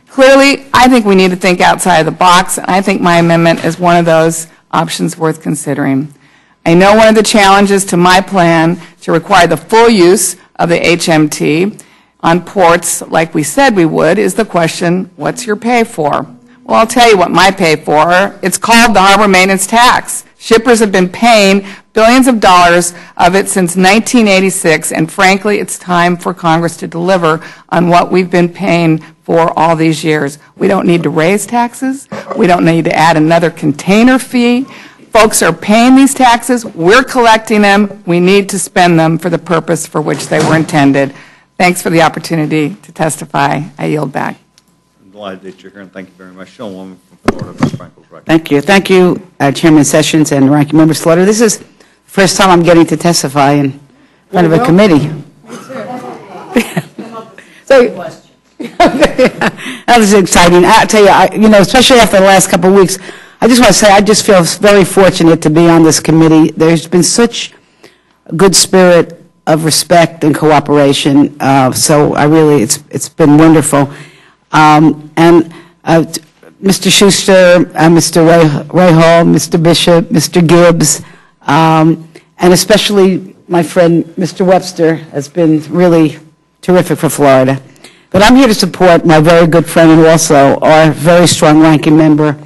Clearly, I think we need to think outside of the box, and I think my amendment is one of those options worth considering. I know one of the challenges to my plan to require the full use of the HMT on ports like we said we would is the question, what's your pay for? Well, I'll tell you what my pay for. It's called the harbor maintenance tax. Shippers have been paying billions of dollars of it since 1986, and frankly, it's time for Congress to deliver on what we've been paying for all these years. We don't need to raise taxes. We don't need to add another container fee. Folks are paying these taxes. We're collecting them. We need to spend them for the purpose for which they were intended. Thanks for the opportunity to testify. I yield back. Glad that you're here, and thank you very much. Showwoman from Florida, Ms. Frankel's right. Thank you. Thank you, Chairman Sessions and Ranking Member Slaughter. This is the first time I'm getting to testify in front of a committee. So, that was exciting. I tell you, especially after the last couple of weeks, I just want to say I just feel very fortunate to be on this committee. There's been such a good spirit of respect and cooperation. So I really, it's been wonderful. Mr. Schuster, Mr. Ray Hall, Mr. Bishop, Mr. Gibbs, and especially my friend Mr. Webster has been really terrific for Florida. But I'm here to support my very good friend and also our very strong ranking member,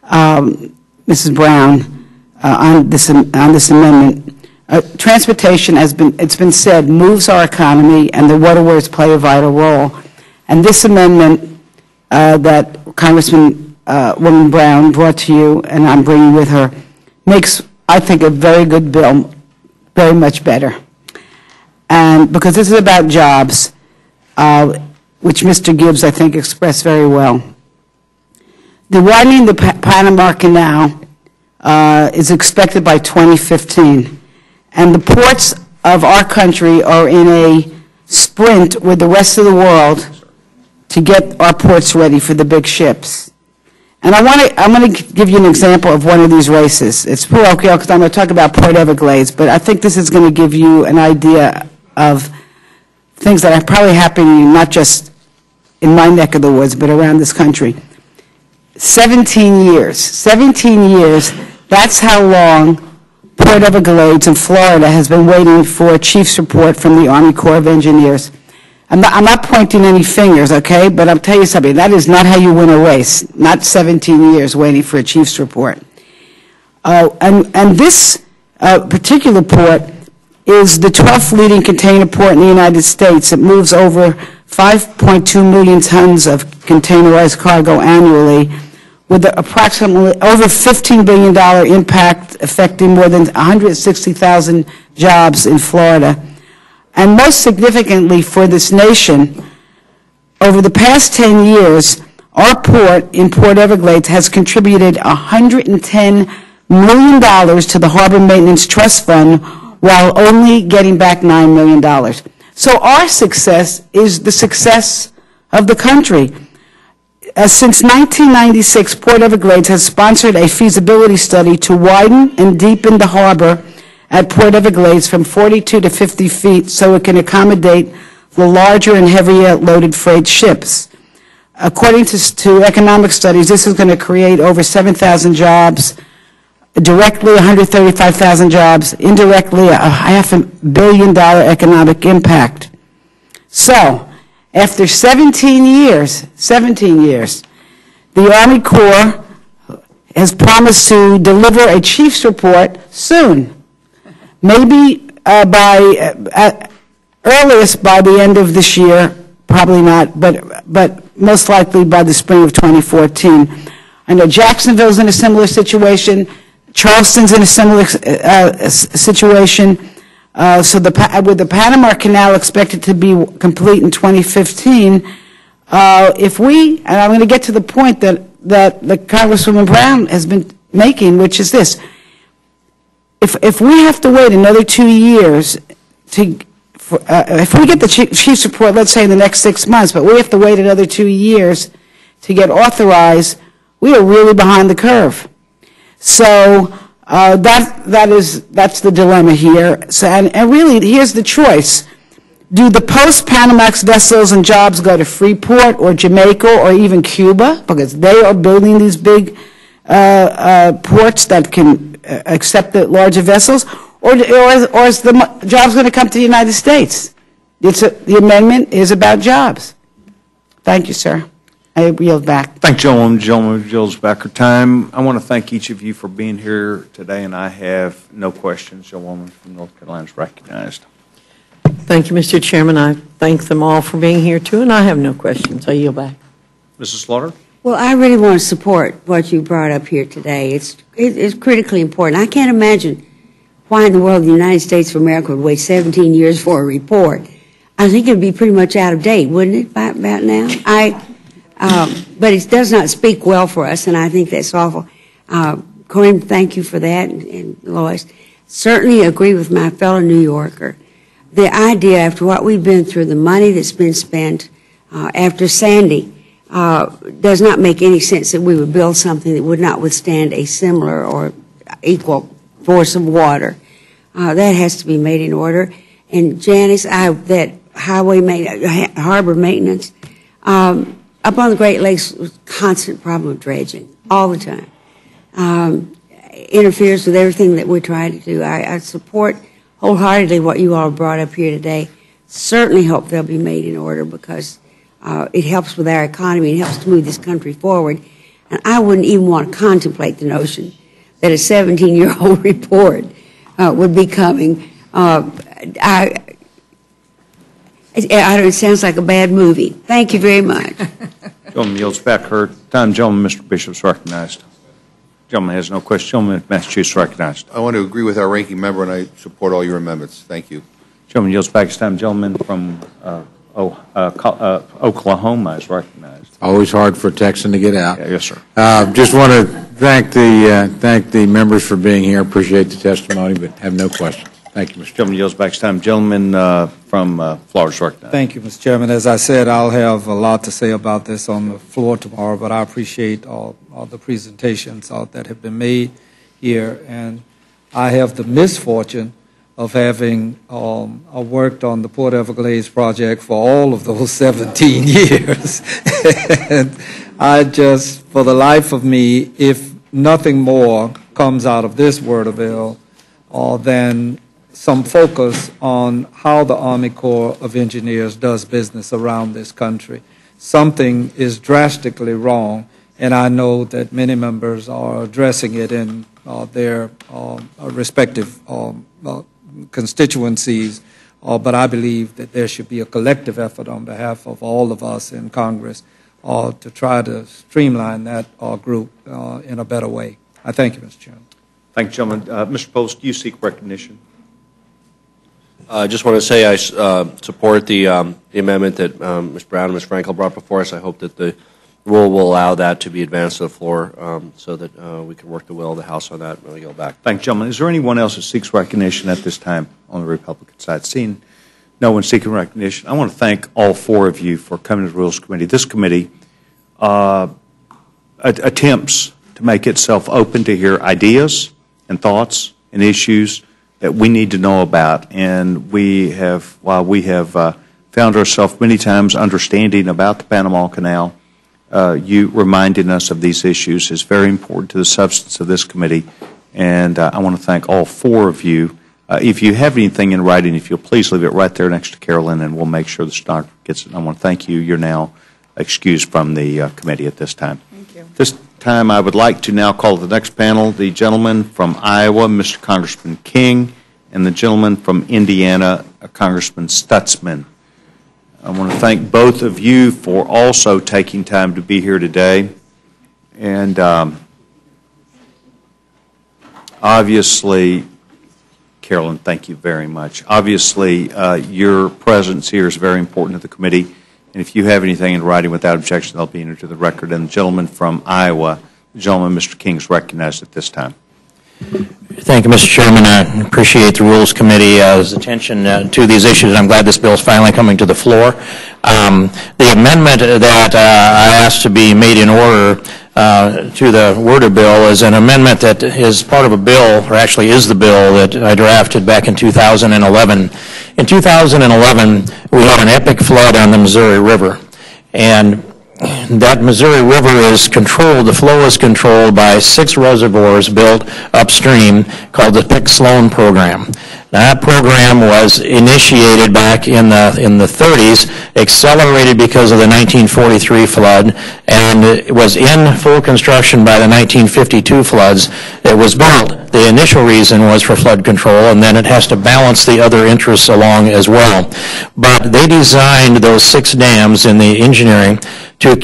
Mrs. Brown, on this amendment. Transportation it's been said, moves our economy, and the waterways play a vital role. And this amendment that Congresswoman Brown brought to you, and I'm bringing with her, makes, I think, a very good bill very much better. And because this is about jobs, which Mr. Gibbs, I think, expressed very well. The widening the Panama Canal is expected by 2015, and the ports of our country are in a sprint with the rest of the world to get our ports ready for the big ships. And I'm going to give you an example of one of these races. It's parochial because I'm going to talk about Port Everglades, but I think this is going to give you an idea of things that are probably happening not just in my neck of the woods, but around this country. 17 years. 17 years, that's how long Port Everglades in Florida has been waiting for a chief's report from the Army Corps of Engineers. I'm not pointing any fingers, okay, but I'll tell you something. That is not how you win a race, not 17 years waiting for a chief's report. And this particular port is the 12th leading container port in the United States. It moves over 5.2 million tons of containerized cargo annually, with approximately over $15 billion impact affecting more than 160,000 jobs in Florida. And most significantly for this nation, over the past 10 years, our port in Port Everglades has contributed $110 million to the Harbor Maintenance Trust Fund while only getting back $9 million. So our success is the success of the country. Since 1996, Port Everglades has sponsored a feasibility study to widen and deepen the harbor at Port Everglades from 42 to 50 feet so it can accommodate the larger and heavier loaded freight ships. According to economic studies, this is going to create over 7,000 jobs, directly 135,000 jobs, indirectly a $500 million economic impact. So, after 17 years, the Army Corps has promised to deliver a chief's report soon, maybe earliest by the end of this year, probably not, but most likely by the spring of 2014. I know Jacksonville's in a similar situation. Charleston's in a similar situation. So with the Panama Canal expected to be complete in 2015, if we, and I'm going to get to the point that the Congresswoman Brown has been making, which is this: if we have to wait another 2 years if we get the chief's report, let's say in the next 6 months, but we have to wait another 2 years to get authorized, we are really behind the curve. So that's the dilemma here. So, and really, here's the choice. Do the post-Panamax vessels and jobs go to Freeport or Jamaica or even Cuba, because they are building these big ports that can accept the larger vessels, or is the jobs going to come to the United States? The amendment is about jobs. Thank you, sir. I yield back. Thank you, gentlemen. Jill's back her time. I want to thank each of you for being here today, and I have no questions. Gentlewoman from North Carolina is recognized. Thank you, Mr. Chairman. I thank them all for being here, too, and I have no questions. I yield back. Mrs. Slaughter? Well, I really want to support what you brought up here today. It's critically important. I can't imagine why in the world the United States of America would wait 17 years for a report. I think it would be pretty much out of date, wouldn't it, by about now? But it does not speak well for us, and I think that's awful. Corinne, thank you for that, and Lois. Certainly agree with my fellow New Yorker. The idea, after what we've been through, the money that's been spent after Sandy, does not make any sense that we would build something that would not withstand a similar or equal force of water. That has to be made in order. And Janice, that harbor maintenance, up on the Great Lakes, was a constant problem of dredging all the time. Interferes with everything that we're trying to do. I support wholeheartedly what you all brought up here today. Certainly hope they'll be made in order, because it helps with our economy. It helps to move this country forward. And I wouldn't even want to contemplate the notion that a 17-year-old report would be coming. It sounds like a bad movie. Thank you very much. Gentleman yields back her time. Gentleman, Mr. Bishop is recognized. Gentleman has no question. Gentleman of Massachusetts recognized. I want to agree with our ranking member, and I support all your amendments. Thank you. Gentleman yields back his time. Gentleman from Oklahoma is recognized. Always hard for a Texan to get out. Yeah, yes, sir. Just want to thank the members for being here. Appreciate the testimony, but have no questions. Thank you, Mr. Gentleman yields back his time. Gentleman from Florida is recognized. Thank you, Mr. Chairman. As I said, I'll have a lot to say about this on the floor tomorrow, but I appreciate all the presentations that have been made here. And I have the misfortune of having worked on the Port Everglades project for all of those 17 years. And I just, for the life of me, if nothing more comes out of this word of bill, than some focus on how the Army Corps of Engineers does business around this country. Something is drastically wrong, and I know that many members are addressing it in their respective constituencies, but I believe that there should be a collective effort on behalf of all of us in Congress to try to streamline that group in a better way. I thank you, Mr. Chairman. Thank you, gentlemen. Mr. Post, do you seek recognition? I just want to say I support the amendment that Ms. Brown and Ms. Frankel brought before us. I hope that the rule will allow that to be advanced to the floor so that we can work the will of the House on that when we go back. Thank you, gentlemen. Is there anyone else that seeks recognition at this time on the Republican side? Seeing no one seeking recognition, I want to thank all four of you for coming to the Rules Committee. This committee attempts to make itself open to hear ideas and thoughts and issues that we need to know about. And while we have found ourselves many times understanding about the Panama Canal, you reminding us of these issues is very important to the substance of this committee. And I want to thank all four of you. If you have anything in writing, if you'll please leave it right there next to Carolyn, and we'll make sure the stenographer gets it. I want to thank you. You're now excused from the committee at this time. Thank you. This time, I would like to now call the next panel, the gentleman from Iowa, Mr. Congressman King, and the gentleman from Indiana, Congressman Stutzman. I want to thank both of you for also taking time to be here today. And obviously, Carolyn, thank you very much. Obviously, your presence here is very important to the committee. And if you have anything in writing without objection, they'll be entered to the record. And the gentleman from Iowa, the gentleman, Mr. King, is recognized at this time. Thank you, Mr. Chairman. I appreciate the Rules Committee's attention to these issues. I'm glad this bill is finally coming to the floor. The amendment that I asked to be made in order to the worded bill is an amendment that is part of a bill, or actually is the bill that I drafted back in 2011. In 2011, we had an epic flood on the Missouri River, and that Missouri River is controlled, the flow is controlled by 6 reservoirs built upstream called the Pick-Sloan program. Now, that program was initiated back in the 30s, accelerated because of the 1943 flood, and it was in full construction by the 1952 floods. It was built. The initial reason was for flood control, and then it has to balance the other interests along as well. But they designed those 6 dams in the engineering to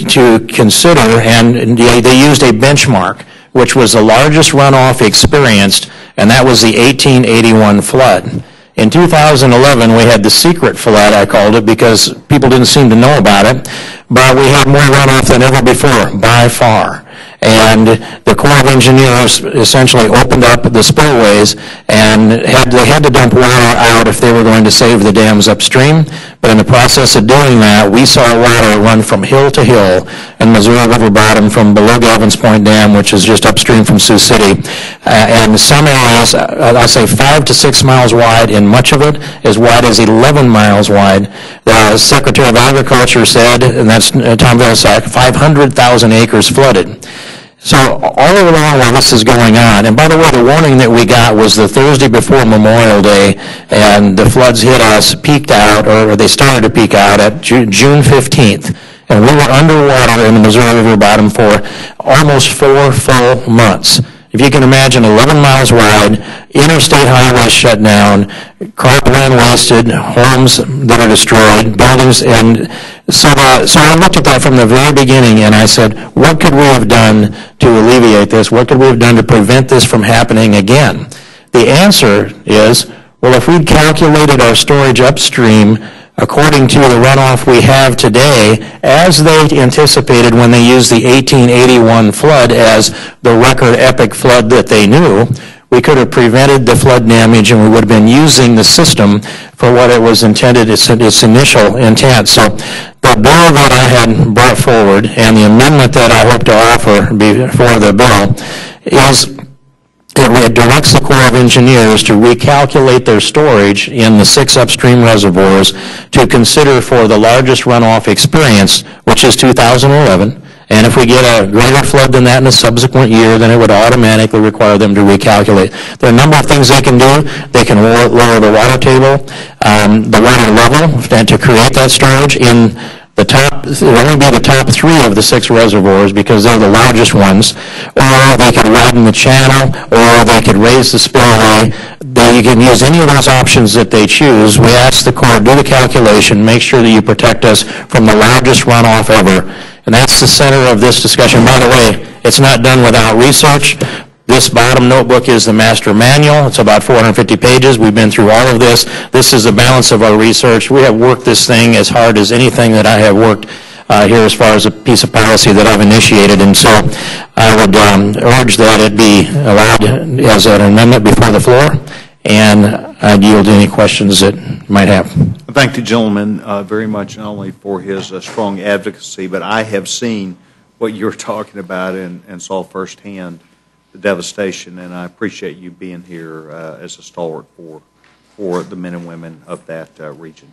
consider, and they used a benchmark, which was the largest runoff experienced, and that was the 1881 flood. In 2011, we had the secret flood, I called it, because people didn't seem to know about it, but we had more runoff than ever before, by far. And the Corps of Engineers essentially opened up the spillways, and they had to dump water out if they were going to save the dams upstream. But in the process of doing that, we saw water run from hill to hill in Missouri River bottom from below Galvin's Point Dam, which is just upstream from Sioux City. And some areas, I'll say 5 to 6 miles wide, and much of it as wide as 11 miles wide. The Secretary of Agriculture said, and that's Tom Vilsack, 500,000 acres flooded. So all along while this is going on, and by the way, the warning that we got was the Thursday before Memorial Day, and the floods hit us, peaked out, or they started to peak out at June 15th. And we were underwater in the Missouri River bottom for almost 4 full months. If you can imagine, 11 miles wide, interstate highways shut down, cropland wasted, homes that are destroyed, buildings, and so I looked at that from the very beginning, and I said, what could we have done to alleviate this? What could we have done to prevent this from happening again? The answer is, well, if we'd calculated our storage upstream according to the runoff we have today, as they anticipated when they used the 1881 flood as the record epic flood that they knew, we could have prevented the flood damage, and we would have been using the system for what it was intended, its initial intent. So the bill that I had brought forward and the amendment that I hope to offer before the bill is it directs the Corps of Engineers to recalculate their storage in the 6 upstream reservoirs to consider for the largest runoff experience, which is 2011. And if we get a greater flood than that in a subsequent year, then it would automatically require them to recalculate. There are a number of things they can do. They can lower the water table, the water level, and to create that storage in the top. It will only be the top 3 of the 6 reservoirs because they're the largest ones. Or they could widen the channel, or they could raise the spillway. They can use any of those options that they choose. We ask the Corps, do the calculation, make sure that you protect us from the largest runoff ever. And that's the center of this discussion. By the way, it's not done without research. This bottom notebook is the master manual. It's about 450 pages. We've been through all of this. This is the balance of our research. We have worked this thing as hard as anything that I have worked here as far as a piece of policy that I've initiated. And so I would urge that it be allowed as an amendment before the floor. And I'd yield to any questions that you might have. Thank the gentleman very much, not only for his strong advocacy, but I have seen what you're talking about and saw firsthand devastation, and I appreciate you being here as a stalwart for the men and women of that region.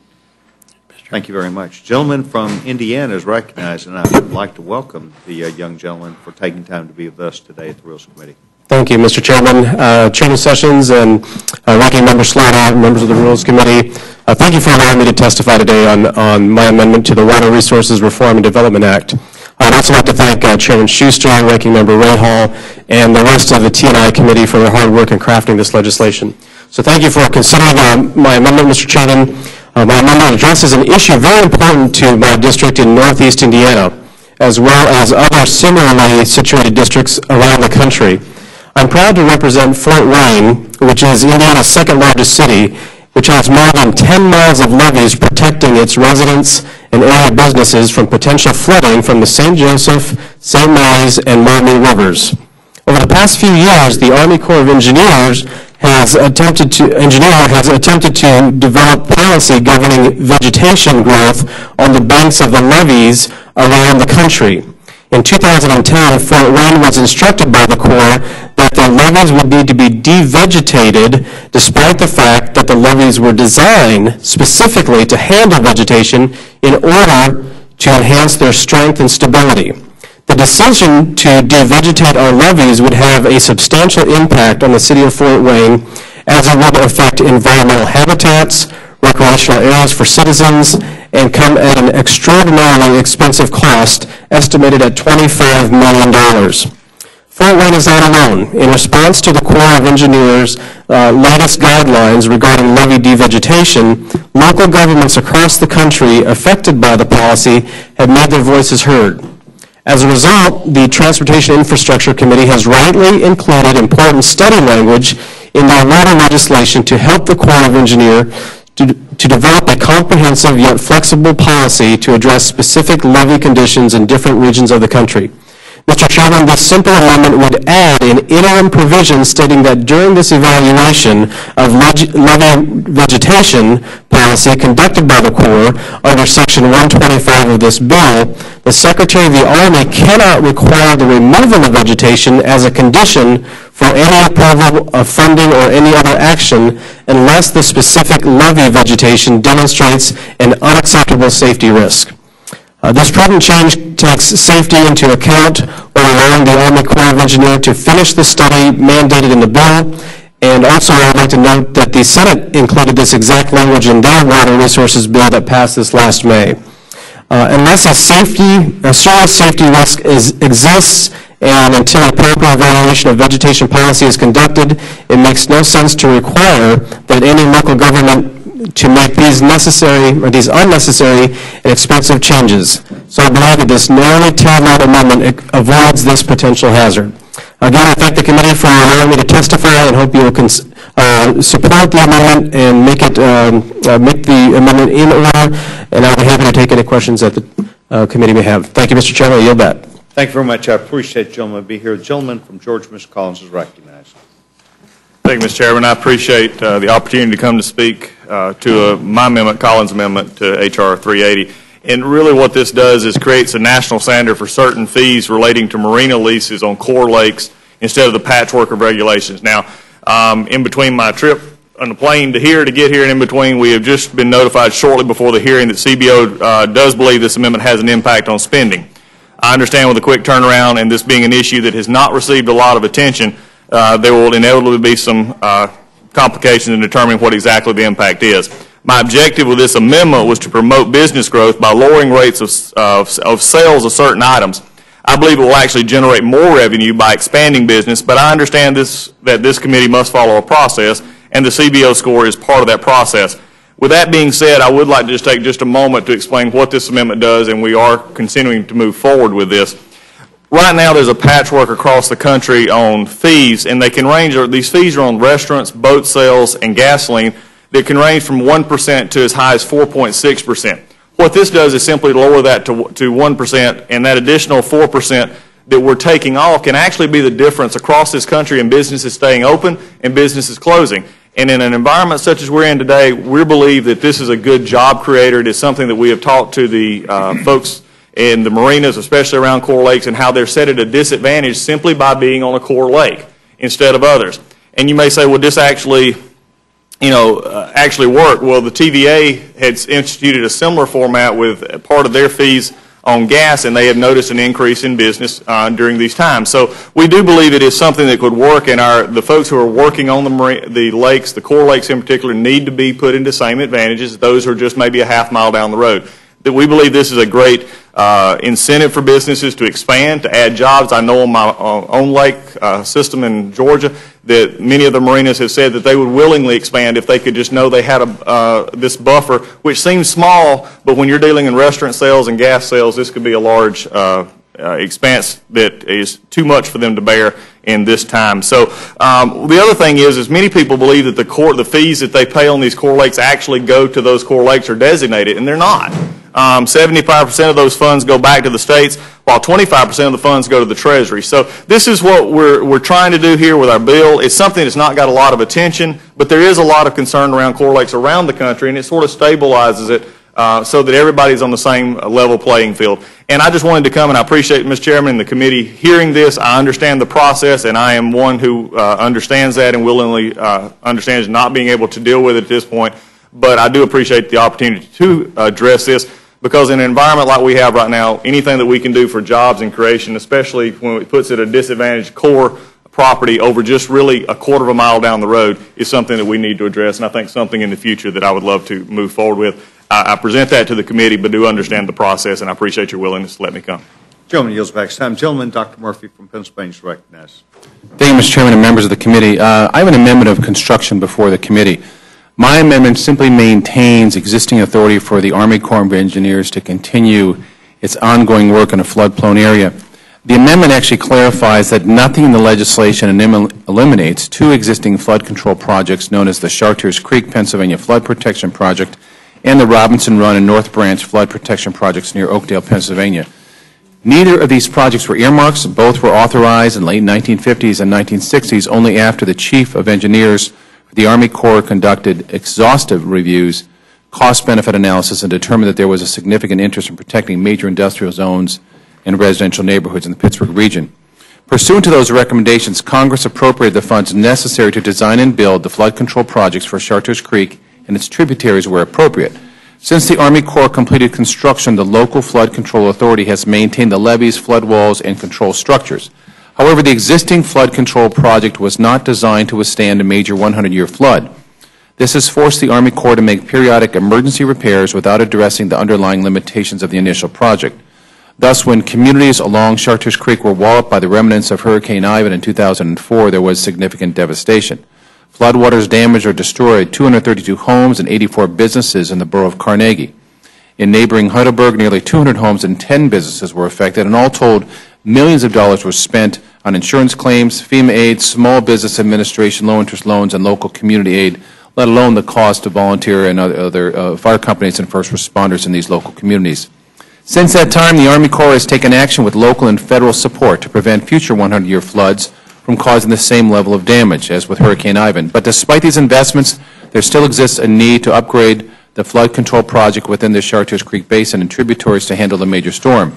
Thank you very much. Gentleman from Indiana is recognized, and I would like to welcome the young gentleman for taking time to be with us today at the Rules Committee. Thank you, Mr. Chairman. Chairman Sessions and Ranking Member Slaughter, members of the Rules Committee, thank you for allowing me to testify today on my amendment to the Water Resources Reform and Development Act. I'd also like to thank Chairman Schuster, Ranking Member Rahal, and the rest of the T&I Committee for their hard work in crafting this legislation. So thank you for considering my amendment, Mr. Chairman. My amendment addresses an issue very important to my district in Northeast Indiana, as well as other similarly situated districts around the country. I'm proud to represent Fort Wayne, which is Indiana's second largest city, which has more than 10 miles of levees protecting its residents and area businesses from potential flooding from the St. Joseph, St. Mary's, and Maumee rivers. Over the past few years, the Army Corps of Engineers has attempted to develop policy governing vegetation growth on the banks of the levees around the country. In 2010, Fort Wayne was instructed by the Corps that the levees would need to be devegetated, despite the fact that the levees were designed specifically to handle vegetation in order to enhance their strength and stability. The decision to devegetate our levees would have a substantial impact on the city of Fort Wayne, as it would affect environmental habitats, recreational areas for citizens, and come at an extraordinarily expensive cost, estimated at $25 million. Fort Wayne is not alone. In response to the Corps of Engineers' latest guidelines regarding levee devegetation, local governments across the country affected by the policy have made their voices heard. As a result, the Transportation Infrastructure Committee has rightly included important study language in their water legislation to help the Corps of Engineers to develop a comprehensive yet flexible policy to address specific levee conditions in different regions of the country. Mr. Chairman, this simple amendment would add an interim provision stating that during this evaluation of levee vegetation policy conducted by the Corps under Section 125 of this bill, the Secretary of the Army cannot require the removal of vegetation as a condition for any approval of funding or any other action unless the specific levee vegetation demonstrates an unacceptable safety risk. This present change takes safety into account while allowing the Army Corps of Engineers to finish the study mandated in the bill. And also, I would like to note that the Senate included this exact language in their water resources bill that passed this last May. Unless a serious safety risk exists, and until a proper evaluation of vegetation policy is conducted, it makes no sense to require that any local government to make these unnecessary and expensive changes. So I believe that this narrowly tailored amendment avoids this potential hazard. Again, I thank the committee for allowing me to testify and hope you will support the amendment and make the amendment in order, and I'll be happy to take any questions that the committee may have. Thank you, Mr. Chairman. I yield back. Thank you very much. I appreciate the gentleman being here. The gentleman from Georgia, Mr. Collins, is recognized. Thank you, Mr. Chairman. I appreciate the opportunity to come to speak to my amendment, Collins' amendment to H.R. 380. And really what this does is creates a national standard for certain fees relating to marina leases on core lakes instead of the patchwork of regulations. Now, in between my trip on the plane to get here, and in between, we have just been notified shortly before the hearing that CBO does believe this amendment has an impact on spending. I understand with a quick turnaround and this being an issue that has not received a lot of attention, there will inevitably be some complications in determining what exactly the impact is. My objective with this amendment was to promote business growth by lowering rates of sales of certain items. I believe it will actually generate more revenue by expanding business, but I understand that this committee must follow a process, and the CBO score is part of that process. With that being said, I would like to just take just a moment to explain what this amendment does, and we are continuing to move forward with this. Right now, there's a patchwork across the country on fees, and they can range. These fees are on restaurants, boat sales, and gasoline that can range from 1% to as high as 4.6%. What this does is simply lower that to 1%, and that additional 4% that we're taking off can actually be the difference across this country in businesses staying open and businesses closing. And in an environment such as we're in today, we believe that this is a good job creator. It is something that we have talked to the folks in the marinas, especially around core lakes, and how they're set at a disadvantage simply by being on a core lake instead of others. And you may say, well, this actually work. Well, the TVA had instituted a similar format with part of their fees on gas, and they had noticed an increase in business during these times. So we do believe it is something that could work, and the folks who are working on the lakes, the core lakes in particular, need to be put into the same advantages as those who are just maybe a half mile down the road. That we believe this is a great incentive for businesses to expand, to add jobs. I know on my own lake system in Georgia that many of the marinas have said that they would willingly expand if they could just know they had this buffer, which seems small, but when you're dealing in restaurant sales and gas sales, this could be a large expense that is too much for them to bear in this time. So the other thing is many people believe that the fees that they pay on these core lakes actually go to those core lakes or designated, and they're not. 75% of those funds go back to the states, while 25% of the funds go to the Treasury. So this is what we're trying to do here with our bill. It's something that's not got a lot of attention, but there is a lot of concern around core lakes around the country, and it sort of stabilizes it so that everybody's on the same level playing field. And I just wanted to come, and I appreciate Mr. Chairman and the committee hearing this. I understand the process, and I am one who understands that and willingly understands not being able to deal with it at this point. But I do appreciate the opportunity to address this, because in an environment like we have right now, anything that we can do for jobs and creation, especially when it puts it at a disadvantage core property over just really a quarter of a mile down the road, is something that we need to address, and I think something in the future that I would love to move forward with. I present that to the committee, but do understand the process, and I appreciate your willingness to let me come. Gentleman yields back his time. Gentleman, Dr. Murphy from Pennsylvania is recognized. Thank you, Mr. Chairman and members of the committee. I have an amendment of construction before the committee. My amendment simply maintains existing authority for the Army Corps of Engineers to continue its ongoing work in a flood-prone area. The amendment actually clarifies that nothing in the legislation eliminates two existing flood control projects known as the Chartiers Creek, Pennsylvania Flood Protection Project and the Robinson Run and North Branch Flood Protection Projects near Oakdale, Pennsylvania. Neither of these projects were earmarks. Both were authorized in the late 1950s and 1960s only after the Chief of Engineers for the Army Corps conducted exhaustive reviews, cost-benefit analysis, and determined that there was a significant interest in protecting major industrial zones and residential neighborhoods in the Pittsburgh region. Pursuant to those recommendations, Congress appropriated the funds necessary to design and build the flood control projects for Chartiers Creek and its tributaries where appropriate. Since the Army Corps completed construction, the local flood control authority has maintained the levees, flood walls, and control structures. However, the existing flood control project was not designed to withstand a major 100-year flood. This has forced the Army Corps to make periodic emergency repairs without addressing the underlying limitations of the initial project. Thus, when communities along Chartiers Creek were walloped by the remnants of Hurricane Ivan in 2004, there was significant devastation. Floodwaters damaged or destroyed 232 homes and 84 businesses in the borough of Carnegie. In neighboring Heidelberg, nearly 200 homes and 10 businesses were affected, and all told, millions of dollars were spent on insurance claims, FEMA aid, small business administration, low-interest loans, and local community aid, let alone the cost to volunteer and other fire companies and first responders in these local communities. Since that time, the Army Corps has taken action with local and federal support to prevent future 100-year floods from causing the same level of damage as with Hurricane Ivan. But despite these investments, there still exists a need to upgrade the flood control project within the Chartiers Creek Basin and tributaries to handle the major storm.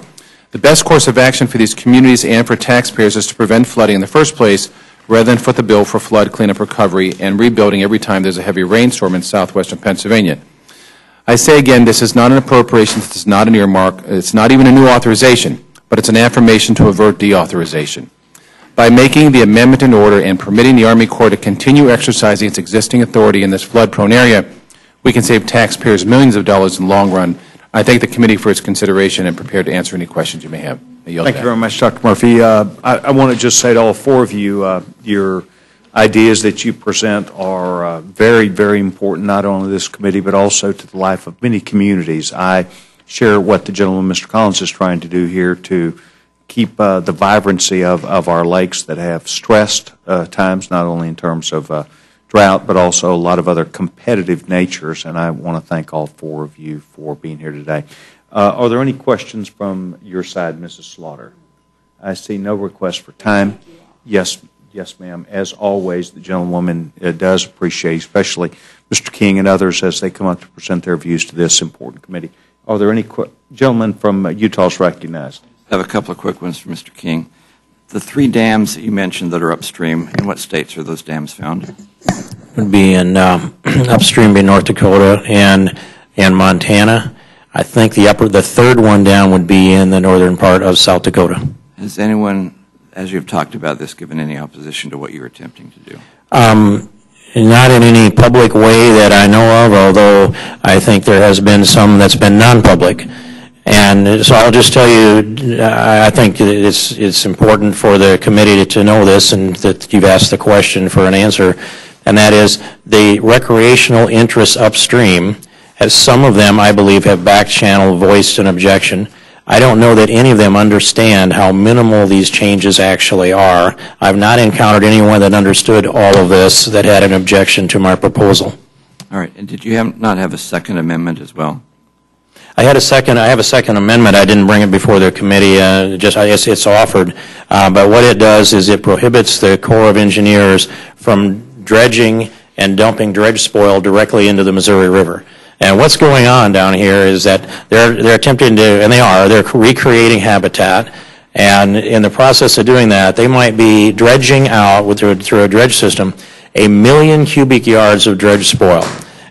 The best course of action for these communities and for taxpayers is to prevent flooding in the first place rather than foot the bill for flood cleanup recovery and rebuilding every time there's a heavy rainstorm in southwestern Pennsylvania. I say again, this is not an appropriation, this is not an earmark, it's not even a new authorization, but it's an affirmation to avert deauthorization. By making the amendment in order and permitting the Army Corps to continue exercising its existing authority in this flood-prone area, we can save taxpayers millions of dollars in the long run. I thank the committee for its consideration and prepared to answer any questions you may have. Thank you very much, Dr. Murphy. I want to just say to all four of you, your ideas that you present are very, very important, not only to this committee, but also to the life of many communities. I share what the gentleman, Mr. Collins, is trying to do here to keep the vibrancy of our lakes that have stressed times, not only in terms of drought, but also a lot of other competitive natures, and I want to thank all four of you for being here today. Are there any questions from your side, Mrs. Slaughter? I see no request for time. Yes, ma'am. As always, the gentlewoman does appreciate, especially Mr. King and others, as they come up to present their views to this important committee. Are there any gentlemen from Utah is recognized? I have a couple of quick ones for Mr. King. The 3 dams that you mentioned that are upstream, in what states are those dams found? Would be in upstream in North Dakota and Montana. I think the third one down would be in the northern part of South Dakota. Has anyone, as you've talked about this, given any opposition to what you're attempting to do? Not in any public way that I know of, although I think there has been some that's been non-public. And so I'll just tell you, I think it's important for the committee to know this, and that you've asked the question for an answer, and that is the recreational interests upstream, as some of them, I believe, have back-channel voiced an objection. I don't know that any of them understand how minimal these changes actually are. I've not encountered anyone that understood all of this that had an objection to my proposal. All right. And did you not have a second amendment as well? I have a second amendment. I didn't bring it before the committee. I guess it's offered. But what it does is it prohibits the Corps of Engineers from dredging and dumping dredge spoil directly into the Missouri River. And what's going on down here is that they're attempting to, and they're recreating habitat. And in the process of doing that, they might be dredging out through a dredge system 1 million cubic yards of dredge spoil.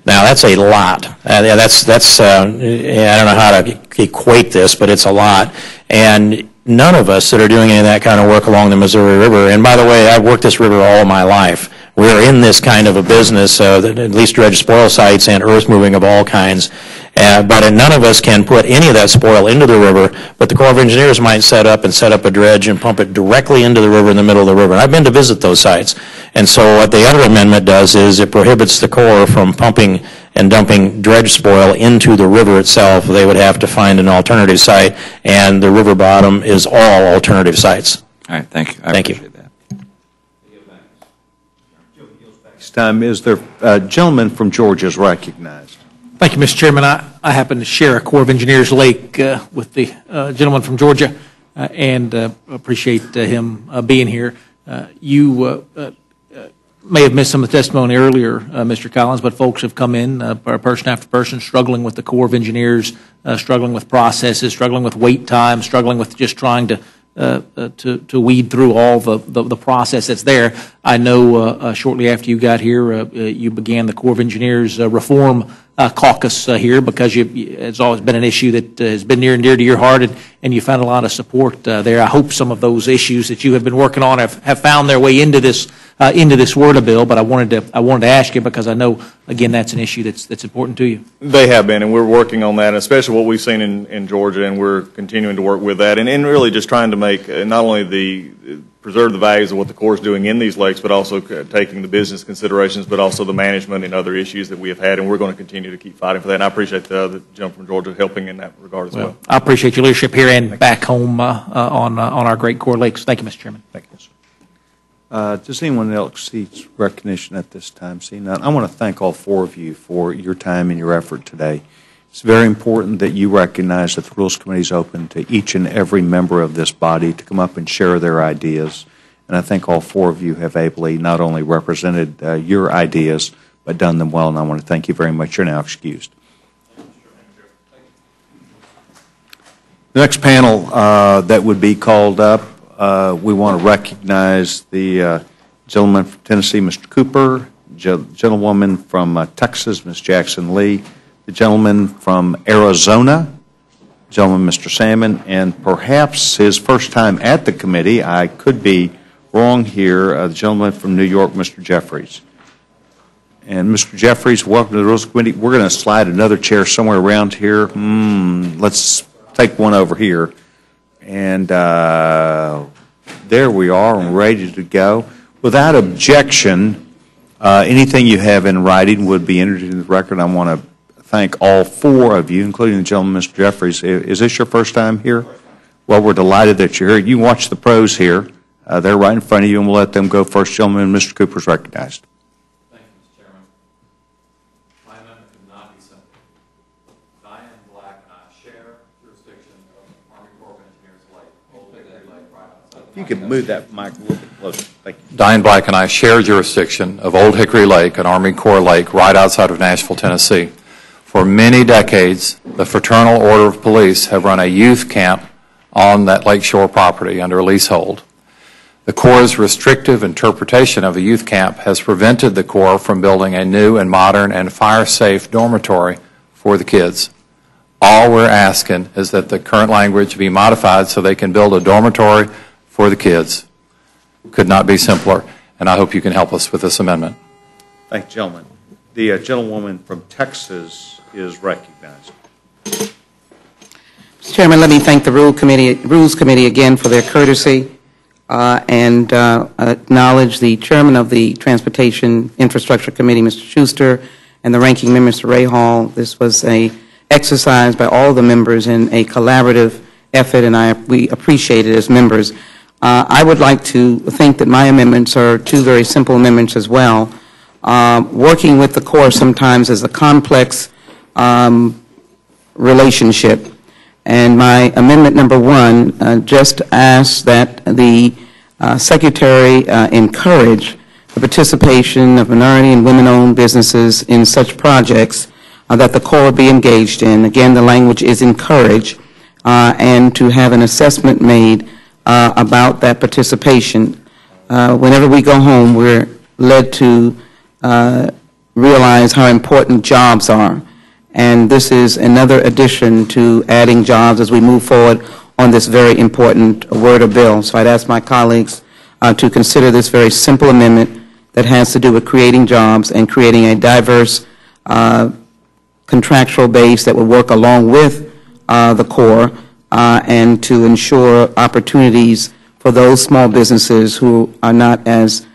Now that's a lot. I don't know how to equate this, but it's a lot. And none of us that are doing any of that kind of work along the Missouri River, and by the way, I've worked this river all my life. We're in this kind of a business, at least dredge spoil sites and earth moving of all kinds. But none of us can put any of that spoil into the river, but the Corps of Engineers might set up a dredge and pump it directly into the river in the middle of the river. And I've been to visit those sites. And so what the other amendment does is it prohibits the Corps from pumping and dumping dredge spoil into the river itself. They would have to find an alternative site, and the river bottom is all alternative sites. All right, thank you. I appreciate that. Next time, is there a gentleman from Georgia is recognized? Thank you, Mr. Chairman. I happen to share a Corps of Engineers lake with the gentleman from Georgia and appreciate him being here. You may have missed some of the testimony earlier, Mr. Collins, but folks have come in, person after person, struggling with the Corps of Engineers, struggling with processes, struggling with wait time, struggling with just trying to weed through all the process that's there. I know shortly after you got here, you began the Corps of Engineers Reform Caucus here because it's always been an issue that has been near and dear to your heart, and you found a lot of support there. I hope some of those issues that you have been working on have found their way into this WRDA bill, but I wanted to ask you because I know, again, that's an issue that's important to you. They have been, and we're working on that, especially what we've seen in Georgia, and we're continuing to work with that, and really just trying to make not only preserve the values of what the Corps is doing in these lakes, but also taking the business considerations, but also the management and other issues that we have had, and we're going to continue to keep fighting for that. And I appreciate the gentleman from Georgia helping in that regard as well. I appreciate your leadership here and back home on our great Corps lakes. Thank you, Mr. Chairman. Thank you, sir. Does anyone else seek recognition at this time? Seeing none, I want to thank all 4 of you for your time and your effort today. It's very important that you recognize that the Rules Committee is open to each and every member of this body to come up and share their ideas. And I think all 4 of you have ably not only represented your ideas, but done them well. And I want to thank you very much. You're now excused. The next panel that would be called up, we want to recognize the gentleman from Tennessee, Mr. Cooper, gentlewoman from Texas, Ms. Jackson Lee, the gentleman from Arizona, gentleman Mr. Salmon, and perhaps his first time at the committee, I could be wrong here, the gentleman from New York, Mr. Jeffries. And Mr. Jeffries, welcome to the Rules Committee. We're going to slide another chair somewhere around here. Let's take one over here. And there we are, and ready to go. Without objection, anything you have in writing would be entered into the record. I want to thank all 4 of you, including the gentleman, Mr. Jeffries. Is this your first time here? Well, we're delighted that you're here. You can watch the pros here. They're right in front of you, and we'll let them go first. Gentleman, Mr. Cooper is recognized. Thank you, Mr. Chairman. My amendment could not be simple. Diane Black and I share jurisdiction of Army Corps of Engineers Lake, Old Hickory Lake, right outside. If you could move that mic a little bit closer. Thank you. Diane Black and I share jurisdiction of Old Hickory Lake, an Army Corps lake right outside of Nashville, Tennessee. For many decades, the Fraternal Order of Police have run a youth camp on that lakeshore property under a leasehold. The Corps' restrictive interpretation of a youth camp has prevented the Corps from building a new and modern and fire-safe dormitory for the kids. All we're asking is that the current language be modified so they can build a dormitory for the kids. Could not be simpler, and I hope you can help us with this amendment. Thank you, gentlemen. The gentlewoman from Texas is recognized. Mr. Chairman, let me thank the Rules Committee again for their courtesy and acknowledge the Chairman of the Transportation Infrastructure Committee, Mr. Schuster, and the Ranking Member, Mr. Ray Hall. This was an exercise by all the members in a collaborative effort, and we appreciate it as members. I would like to think that my amendments are two very simple amendments as well. Working with the Corps sometimes is a complex relationship. And my amendment number 1 just asks that the Secretary encourage the participation of minority and women-owned businesses in such projects that the Corps be engaged in. Again, the language is encourage, and to have an assessment made about that participation. Whenever we go home, we're led to realize how important jobs are. And this is another addition to adding jobs as we move forward on this very important word or bill. So I'd ask my colleagues to consider this very simple amendment that has to do with creating jobs and creating a diverse contractual base that will work along with the Corps and to ensure opportunities for those small businesses who are not as,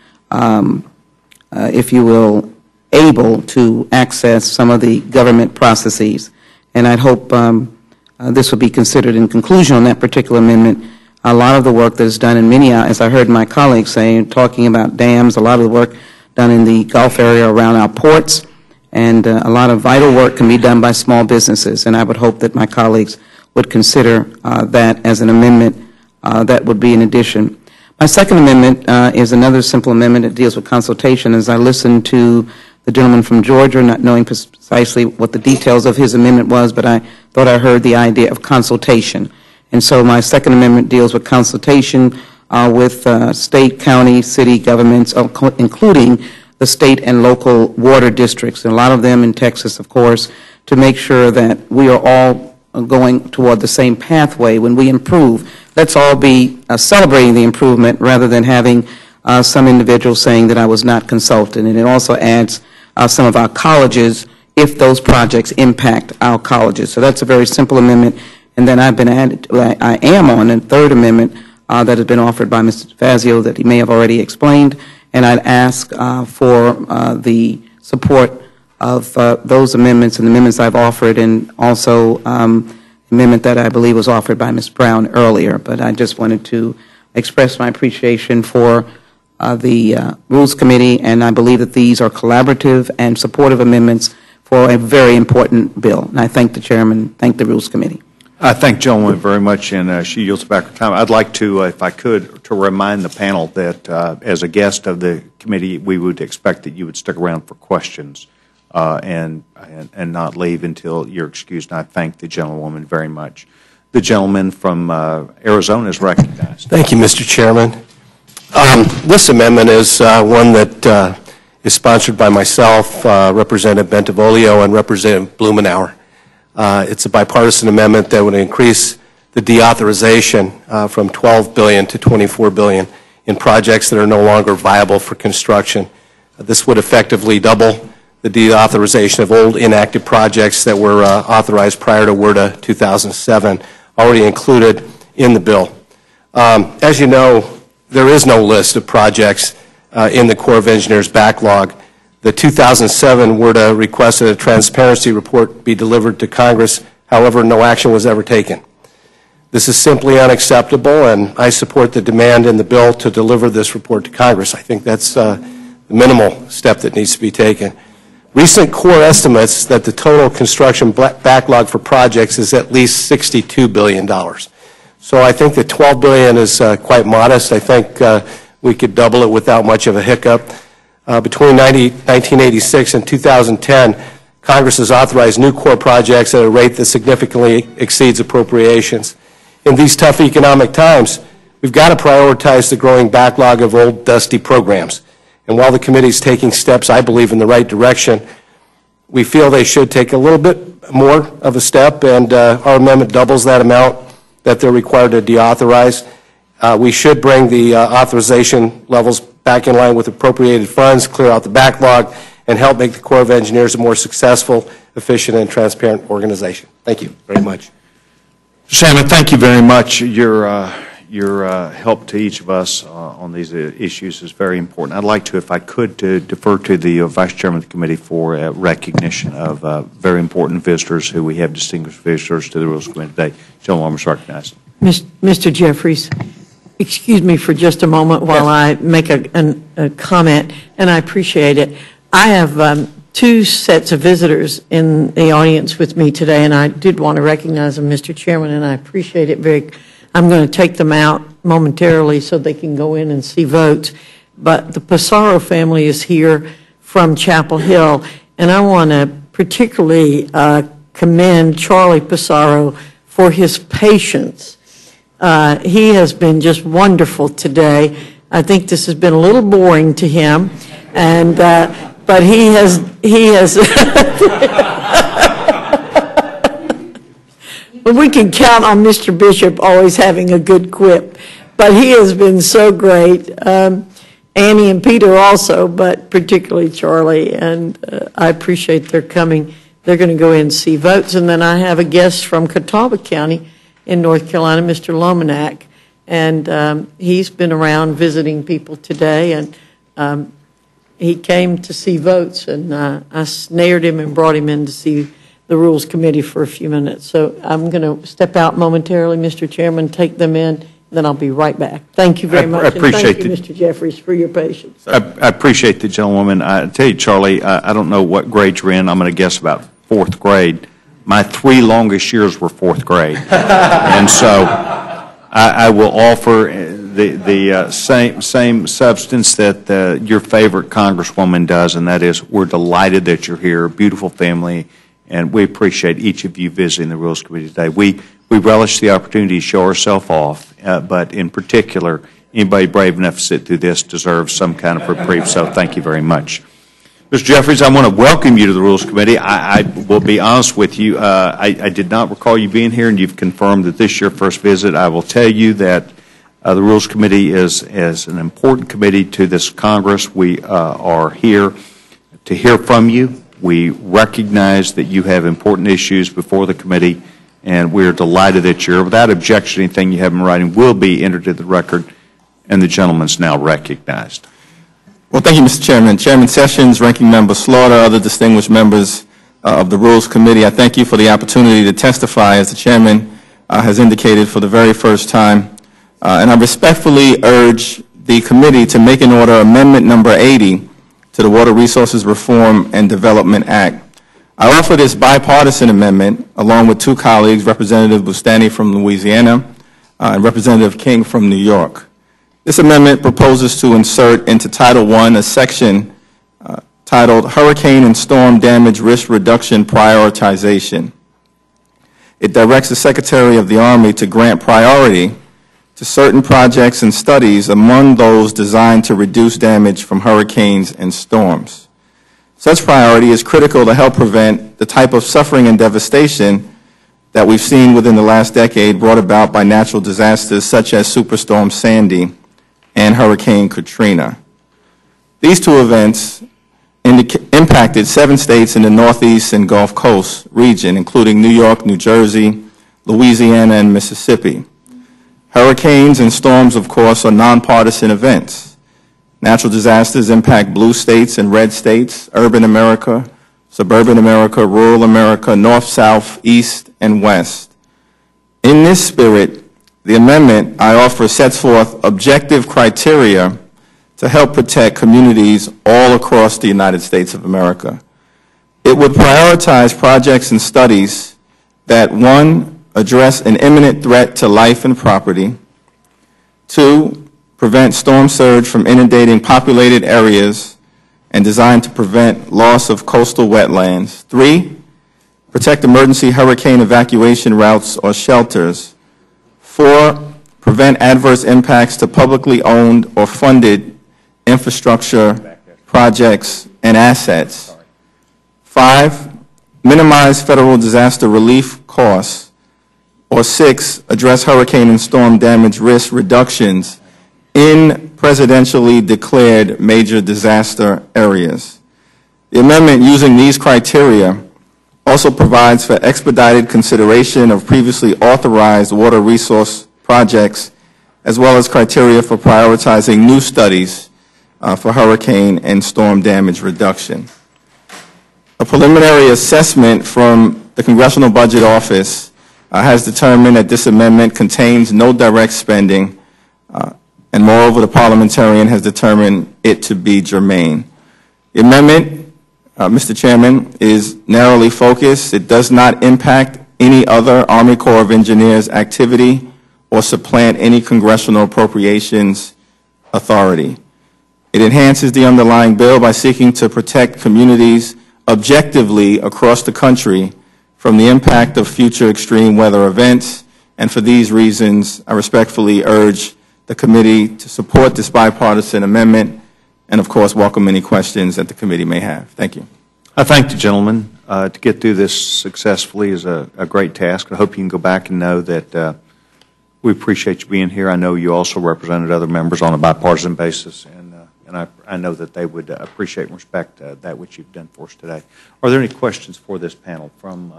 if you will, able to access some of the government processes. And I'd hope this will be considered in conclusion on that particular amendment. A lot of the work that is done in many, as I heard my colleagues say, talking about dams, a lot of the work done in the Gulf area around our ports, and a lot of vital work can be done by small businesses. And I would hope that my colleagues would consider that as an amendment that would be in addition. My second amendment is another simple amendment that deals with consultation. As I listened to the gentleman from Georgia, not knowing precisely what the details of his amendment was, but I thought I heard the idea of consultation. And so my second amendment deals with consultation with state, county, city governments, including the state and local water districts, and a lot of them in Texas, of course, to make sure that we are all going toward the same pathway when we improve. Let's all be celebrating the improvement rather than having some individuals saying that I was not consulted. And it also adds some of our colleges if those projects impact our colleges. So that's a very simple amendment. And then I've been added, I am on a third amendment that has been offered by Mr. Fazio that he may have already explained. And I'd ask for the support of those amendments and the amendments I've offered, and also amendment that I believe was offered by Ms. Brown earlier. But I just wanted to express my appreciation for the Rules Committee, and I believe that these are collaborative and supportive amendments for a very important bill. And I thank the Chairman, thank the Rules Committee. I thank the gentlewoman very much, and she yields back her time. I'd like to, if I could, to remind the panel that as a guest of the committee, we would expect that you would stick around for questions and not leave until you're excused. And I thank the gentlewoman very much. The gentleman from Arizona is recognized. Thank you, Mr. Chairman. This amendment is one that is sponsored by myself, Representative Bentivolio, and Representative Blumenauer. It's a bipartisan amendment that would increase the deauthorization from $12 billion to $24 billion in projects that are no longer viable for construction. This would effectively double the deauthorization of old inactive projects that were authorized prior to WRDA 2007, already included in the bill. As you know, there is no list of projects in the Corps of Engineers backlog. The 2007 WRDA requested a transparency report be delivered to Congress. However, no action was ever taken. This is simply unacceptable, and I support the demand in the bill to deliver this report to Congress. I think that's the minimal step that needs to be taken. Recent Corps estimates that the total construction backlog for projects is at least $62 billion. So I think that $12 billion is quite modest. I think we could double it without much of a hiccup. Between 1986 and 2010, Congress has authorized new Corps projects at a rate that significantly exceeds appropriations. In these tough economic times, we've got to prioritize the growing backlog of old, dusty programs. And while the committee is taking steps, I believe, in the right direction, we feel they should take a little bit more of a step, and our amendment doubles that amount that they're required to deauthorize. We should bring the authorization levels back in line with appropriated funds, clear out the backlog, and help make the Corps of Engineers a more successful, efficient, and transparent organization. Thank you very much. Shannon, thank you very much. Your help to each of us on these issues is very important. I'd like to, if I could, to defer to the Vice Chairman of the Committee for recognition of very important visitors who we have distinguished visitors to the Rules Committee today. Gentlewoman is recognized. Mr. Jeffries, excuse me for just a moment while I make a comment, and I appreciate it. I have two sets of visitors in the audience with me today, and I did want to recognize them, Mr. Chairman, and I appreciate it very. I'm going to take them out momentarily so they can go in and see votes. But the Pissarro family is here from Chapel Hill, and I want to particularly commend Charlie Pissarro for his patience. He has been just wonderful today. I think this has been a little boring to him, and but he has we can count on Mr. Bishop always having a good quip, but he has been so great. Annie and Peter also, but particularly Charlie, and I appreciate their coming. They're going to go in and see votes, and then I have a guest from Catawba County in North Carolina, Mr. Lomanak, and he's been around visiting people today, and he came to see votes, and I snared him and brought him in to see the Rules Committee for a few minutes. So I'm going to step out momentarily, Mr. Chairman, take them in, then I'll be right back. Thank you very much. I appreciate and thank you, Mr. Jeffries, for your patience. I appreciate the gentlewoman. I tell you, Charlie, I don't know what grade you're in. I'm going to guess about fourth grade. My 3 longest years were fourth grade. And so I will offer the same substance that your favorite Congresswoman does, and that is we're delighted that you're here, a beautiful family, and we appreciate each of you visiting the Rules Committee today. We relish the opportunity to show ourselves off, but in particular, anybody brave enough to sit through this deserves some kind of reprieve, so thank you very much. Mr. Jeffries, I want to welcome you to the Rules Committee. I will be honest with you. I did not recall you being here, and you've confirmed that this is your first visit. I will tell you that the Rules Committee is an important committee to this Congress. We are here to hear from you. We recognize that you have important issues before the committee, and we are delighted that you're here. Without objection, anything you have in writing will be entered into the record, and the gentleman's now recognized. Well, thank you, Mr. Chairman. Chairman Sessions, Ranking Member Slaughter, other distinguished members of the Rules Committee, I thank you for the opportunity to testify, as the Chairman has indicated, for the very first time. And I respectfully urge the committee to make an order amendment number 80 to the Water Resources Reform and Development Act. I offer this bipartisan amendment along with 2 colleagues, Representative Bustani from Louisiana and Representative King from New York. This amendment proposes to insert into Title I a section titled Hurricane and Storm Damage Risk Reduction Prioritization. It directs the Secretary of the Army to grant priority to certain projects and studies among those designed to reduce damage from hurricanes and storms. Such priority is critical to help prevent the type of suffering and devastation that we've seen within the last decade brought about by natural disasters such as Superstorm Sandy and Hurricane Katrina. These 2 events impacted 7 states in the Northeast and Gulf Coast region, including New York, New Jersey, Louisiana, and Mississippi. Hurricanes and storms, of course, are nonpartisan events. Natural disasters impact blue states and red states, urban America, suburban America, rural America, north, south, east, and west. In this spirit, the amendment I offer sets forth objective criteria to help protect communities all across the United States of America. It would prioritize projects and studies that, 1, address an imminent threat to life and property, 2, prevent storm surge from inundating populated areas, and designed to prevent loss of coastal wetlands. 3, protect emergency hurricane evacuation routes or shelters. 4, prevent adverse impacts to publicly owned or funded infrastructure projects and assets. 5, minimize federal disaster relief costs. Or 6, address hurricane and storm damage risk reductions in presidentially declared major disaster areas. The amendment using these criteria also provides for expedited consideration of previously authorized water resource projects, as well as criteria for prioritizing new studies for hurricane and storm damage reduction. A preliminary assessment from the Congressional Budget Office has determined that this amendment contains no direct spending, and moreover, the parliamentarian has determined it to be germane. The amendment, Mr. Chairman, is narrowly focused. It does not impact any other Army Corps of Engineers activity or supplant any congressional appropriations authority. It enhances the underlying bill by seeking to protect communities objectively across the country from the impact of future extreme weather events, and for these reasons, I respectfully urge the committee to support this bipartisan amendment and, of course, welcome any questions that the committee may have. Thank you. I thank the gentleman. To get through this successfully is a great task. I hope you can go back and know that we appreciate you being here. I know you also represented other members on a bipartisan basis, and I know that they would appreciate and respect that which you've done for us today. Are there any questions for this panel from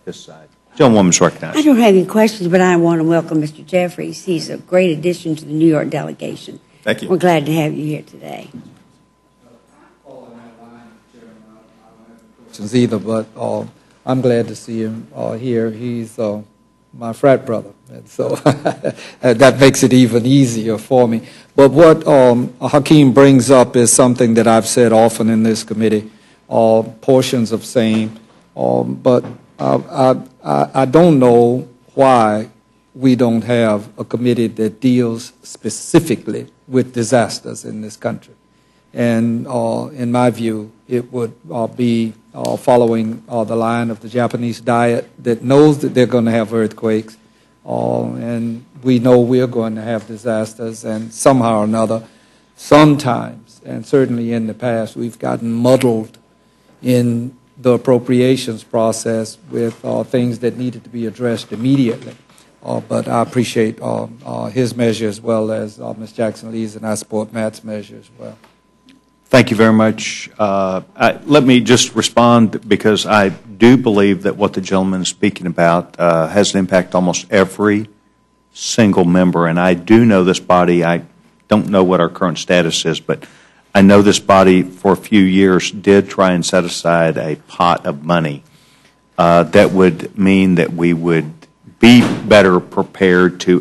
this side? Gentlewoman's recognized. I don't have any questions, but I want to welcome Mr. Jeffries. He's a great addition to the New York delegation. Thank you. We're glad to have you here today. Either, but I'm glad to see him here. He's my frat brother, and so that makes it even easier for me. But what Hakeem brings up is something that I've said often in this committee, portions of same, but I don't know why we don't have a committee that deals specifically with disasters in this country. And in my view, it would be following the line of the Japanese diet that knows that they're going to have earthquakes, and we know we're going to have disasters, and somehow or another, sometimes, and certainly in the past, we've gotten muddled in the appropriations process with things that needed to be addressed immediately. But I appreciate his measure as well as Ms. Jackson-Lee's, and I support Matt's measure as well. Thank you very much. Let me just respond, because I do believe that what the gentleman is speaking about has an impact almost every single member. And I do know this body. I don't know what our current status is, but I know this body for a few years did try and set aside a pot of money that would mean that we would be better prepared to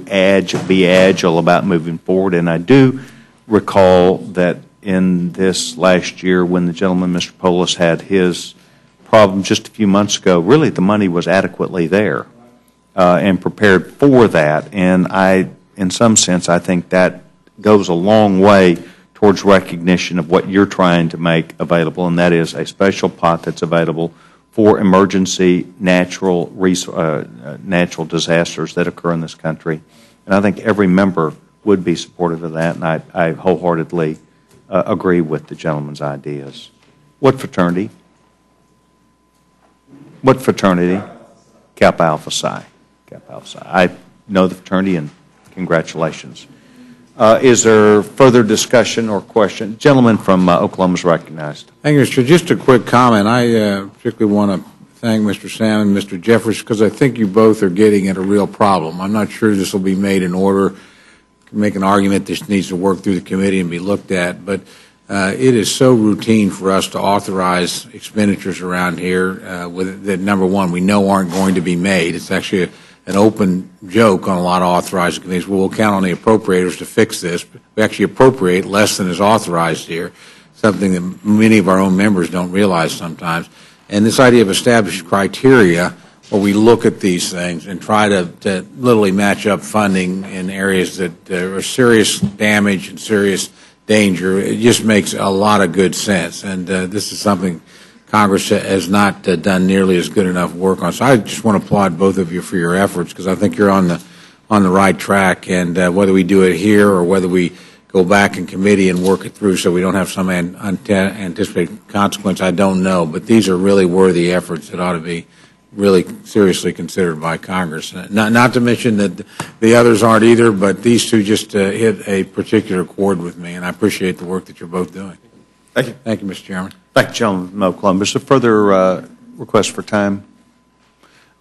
be agile about moving forward. And I do recall that in this last year, when the gentleman, Mr. Polis, had his problem just a few months ago, really the money was adequately there and prepared for that. And in some sense, I think that goes a long way towards recognition of what you're trying to make available, and that is a special pot that's available for emergency natural disasters that occur in this country. And I think every member would be supportive of that, and I wholeheartedly agree with the gentleman's ideas. What fraternity? What fraternity? Kappa Alpha Psi. Kappa Alpha Psi. I know the fraternity, and congratulations. Is there further discussion or question? Gentleman from Oklahoma is recognized. Thank you, Mr. Just a quick comment. I particularly want to thank Mr. Sam and Mr. Jeffers, because I think you both are getting at a real problem. I'm not sure this will be made in order. Make an argument this needs to work through the committee and be looked at, but it is so routine for us to authorize expenditures around here that, number one, we know aren't going to be made. It's actually an open joke on a lot of authorized committees. We'll count on the appropriators to fix this. We actually appropriate less than is authorized here, something that many of our own members don't realize sometimes. And this idea of established criteria where we look at these things and try to literally match up funding in areas that are serious damage and serious danger. It just makes a lot of good sense, and this is something Congress has not done nearly as good enough work on. So I just want to applaud both of you for your efforts, because I think you're on the right track, and whether we do it here or whether we go back in committee and work it through so we don't have some anticipated consequence, I don't know. But these are really worthy efforts that ought to be really seriously considered by Congress. Not to mention that the others aren't either, but these two just hit a particular chord with me, and I appreciate the work that you're both doing. Thank you. Thank you, Mr. Chairman. Thank you, gentleman from Oklahoma. Is there further request for time?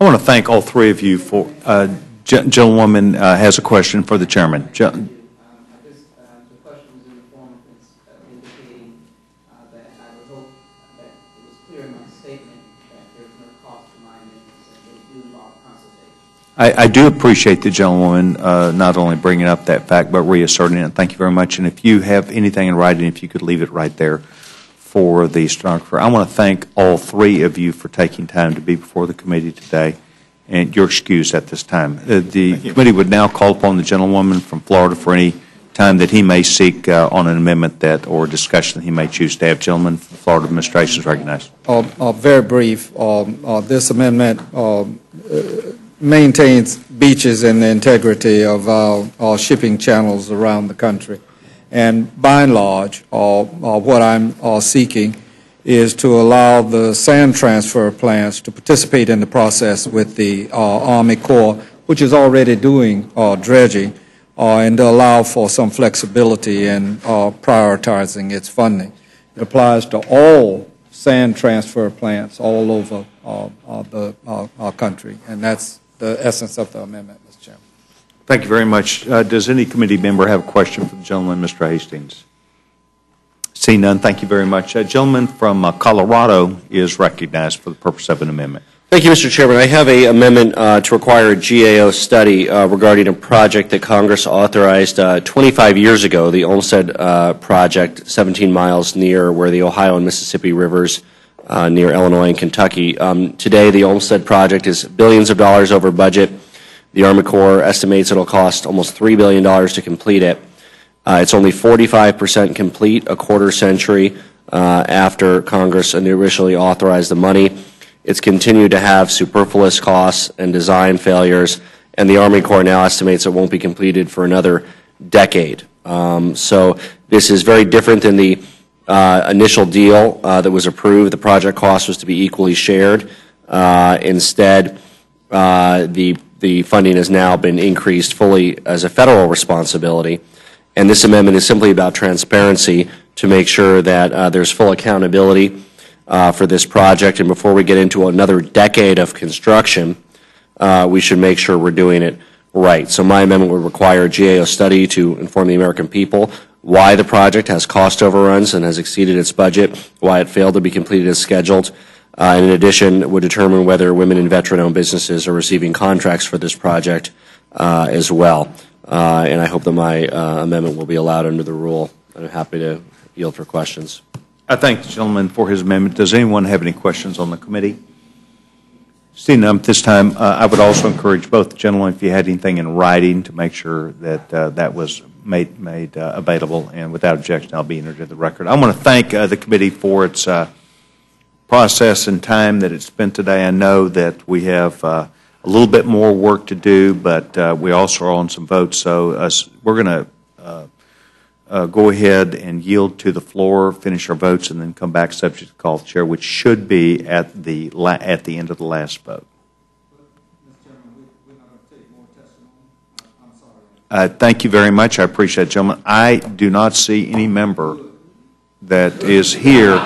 I want to thank all three of you for. Gentlewoman has a question for the chairman. I do appreciate the gentlewoman not only bringing up that fact, but reasserting it. Thank you very much. And if you have anything in writing, if you could leave it right there for the stenographer. I want to thank all three of you for taking time to be before the committee today, and you're excused at this time. The committee would now call upon the gentlewoman from Florida for any time that he may seek on an amendment that or discussion that he may choose to have. Gentleman from the Florida administration is recognized. Very brief. This amendment maintains beaches and the integrity of our shipping channels around the country. And by and large, what I'm seeking is to allow the sand transfer plants to participate in the process with the Army Corps, which is already doing dredging, and to allow for some flexibility in prioritizing its funding. It applies to all sand transfer plants all over our country, and that's the essence of the amendment, Mr. Chairman. Thank you very much. Does any committee member have a question for the gentleman, Mr. Hastings? See none. Thank you very much. A gentleman from Colorado is recognized for the purpose of an amendment. Thank you, Mr. Chairman. I have an amendment to require a GAO study regarding a project that Congress authorized 25 years ago, the Olmsted project, 17 miles near where the Ohio and Mississippi rivers near Illinois and Kentucky. Today, the Olmsted project is billions of dollars over budget. The Army Corps estimates it will cost almost $3 billion to complete it. It's only 45% complete, a quarter century after Congress initially authorized the money. It's continued to have superfluous costs and design failures, and the Army Corps now estimates it won't be completed for another decade. So this is very different than the initial deal that was approved. The project cost was to be equally shared. Instead, the funding has now been increased fully as a federal responsibility. And this amendment is simply about transparency to make sure that there's full accountability for this project. And before we get into another decade of construction, we should make sure we're doing it right. So my amendment would require a GAO study to inform the American people why the project has cost overruns and has exceeded its budget, why it failed to be completed as scheduled. And in addition, would determine whether women and veteran-owned businesses are receiving contracts for this project as well. And I hope that my amendment will be allowed under the rule. I'm happy to yield for questions. I thank the gentleman for his amendment. Does anyone have any questions on the committee? Seeing none at this time, I would also encourage both the gentlemen, if you had anything in writing, to make sure that that was made available. And without objection, I'll be entered in the record. I want to thank the committee for its process and time that it spent today. I know that we have a little bit more work to do, but we also are on some votes. So we're going to go ahead and yield to the floor, finish our votes, and then come back subject to call of the chair, which should be at the end of the last vote. Thank you very much. I appreciate it, gentlemen. I do not see any member that is here.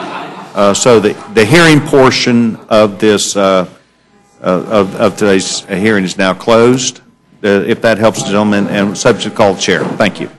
So the hearing portion of this of today's hearing is now closed. If that helps the gentleman, and subject to call of the chair. Thank you.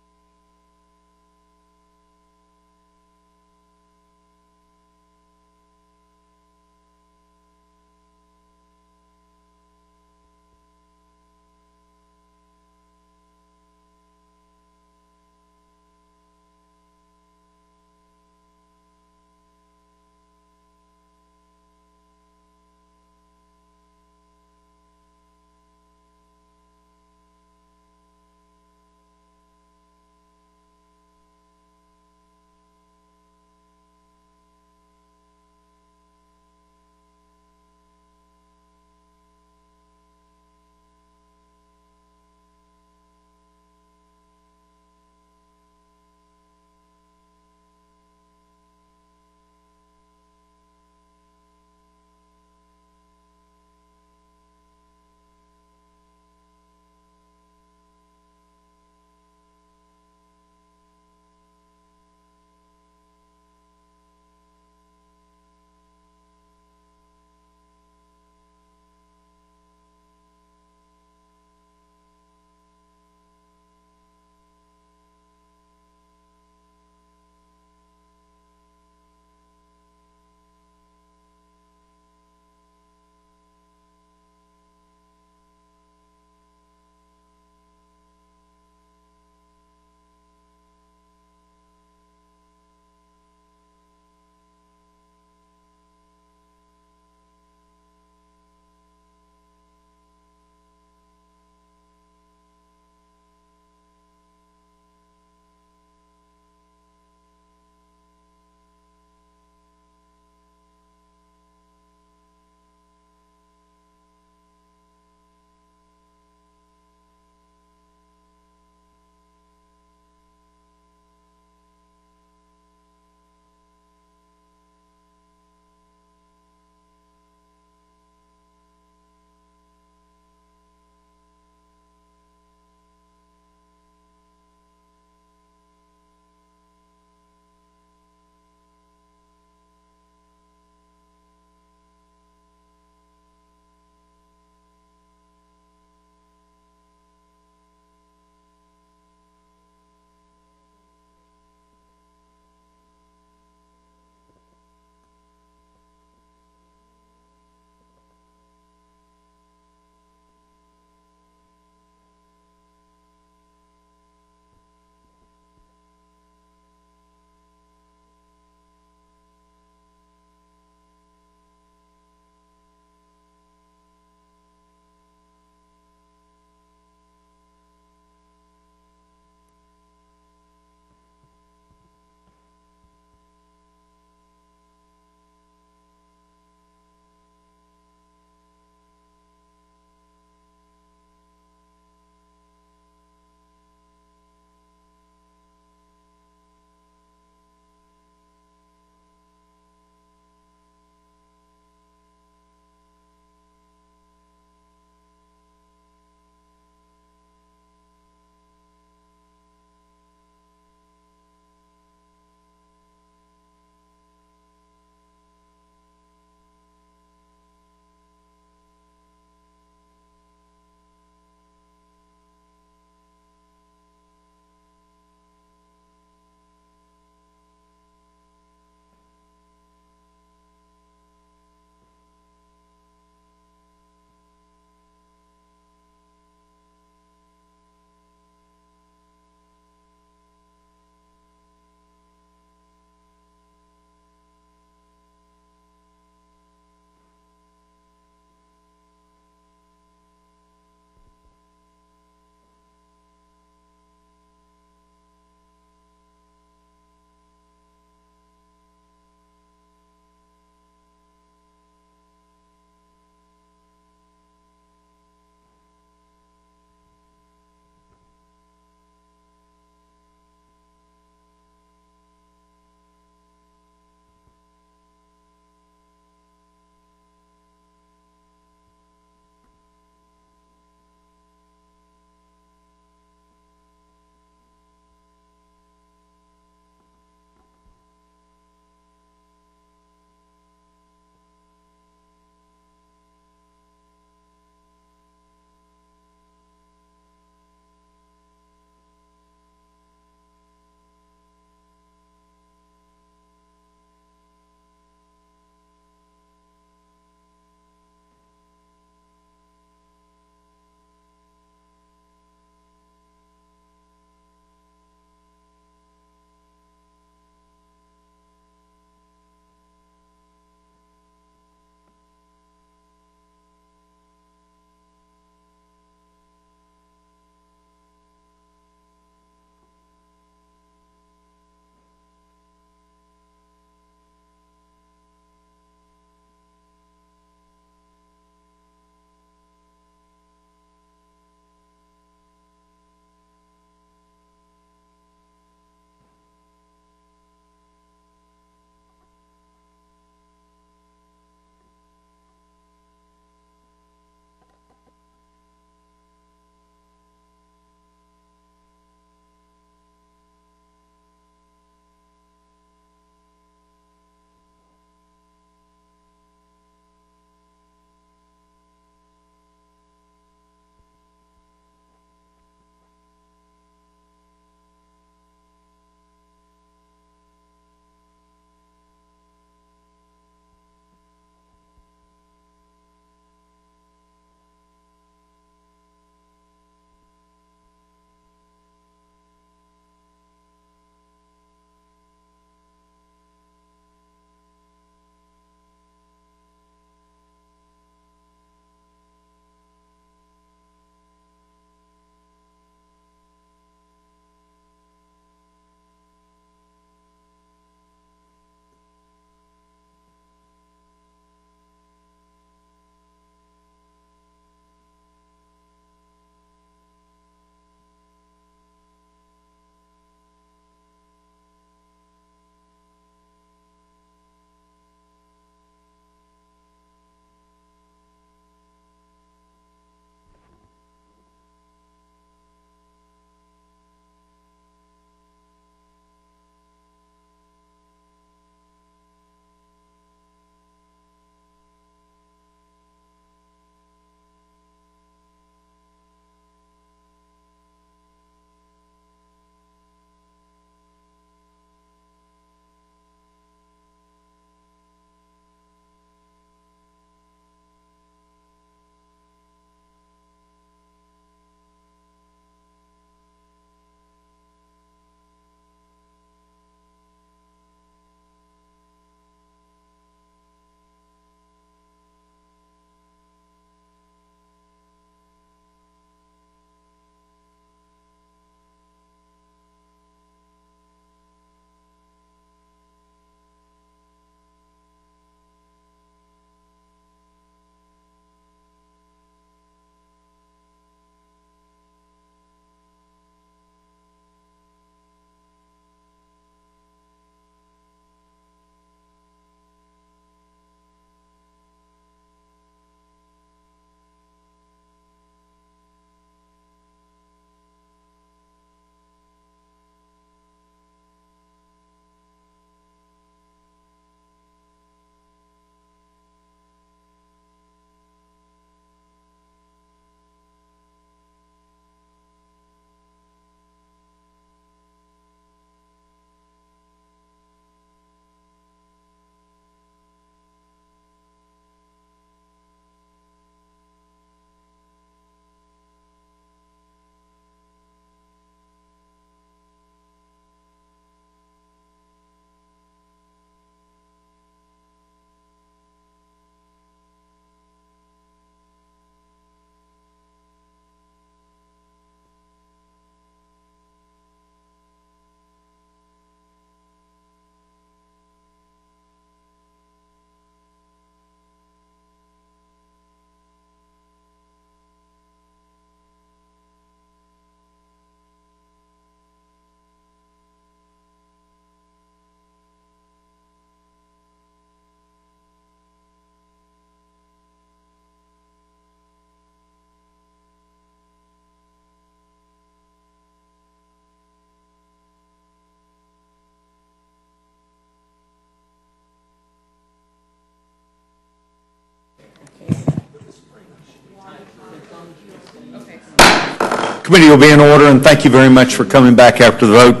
Committee will be in order, and thank you very much for coming back after the vote.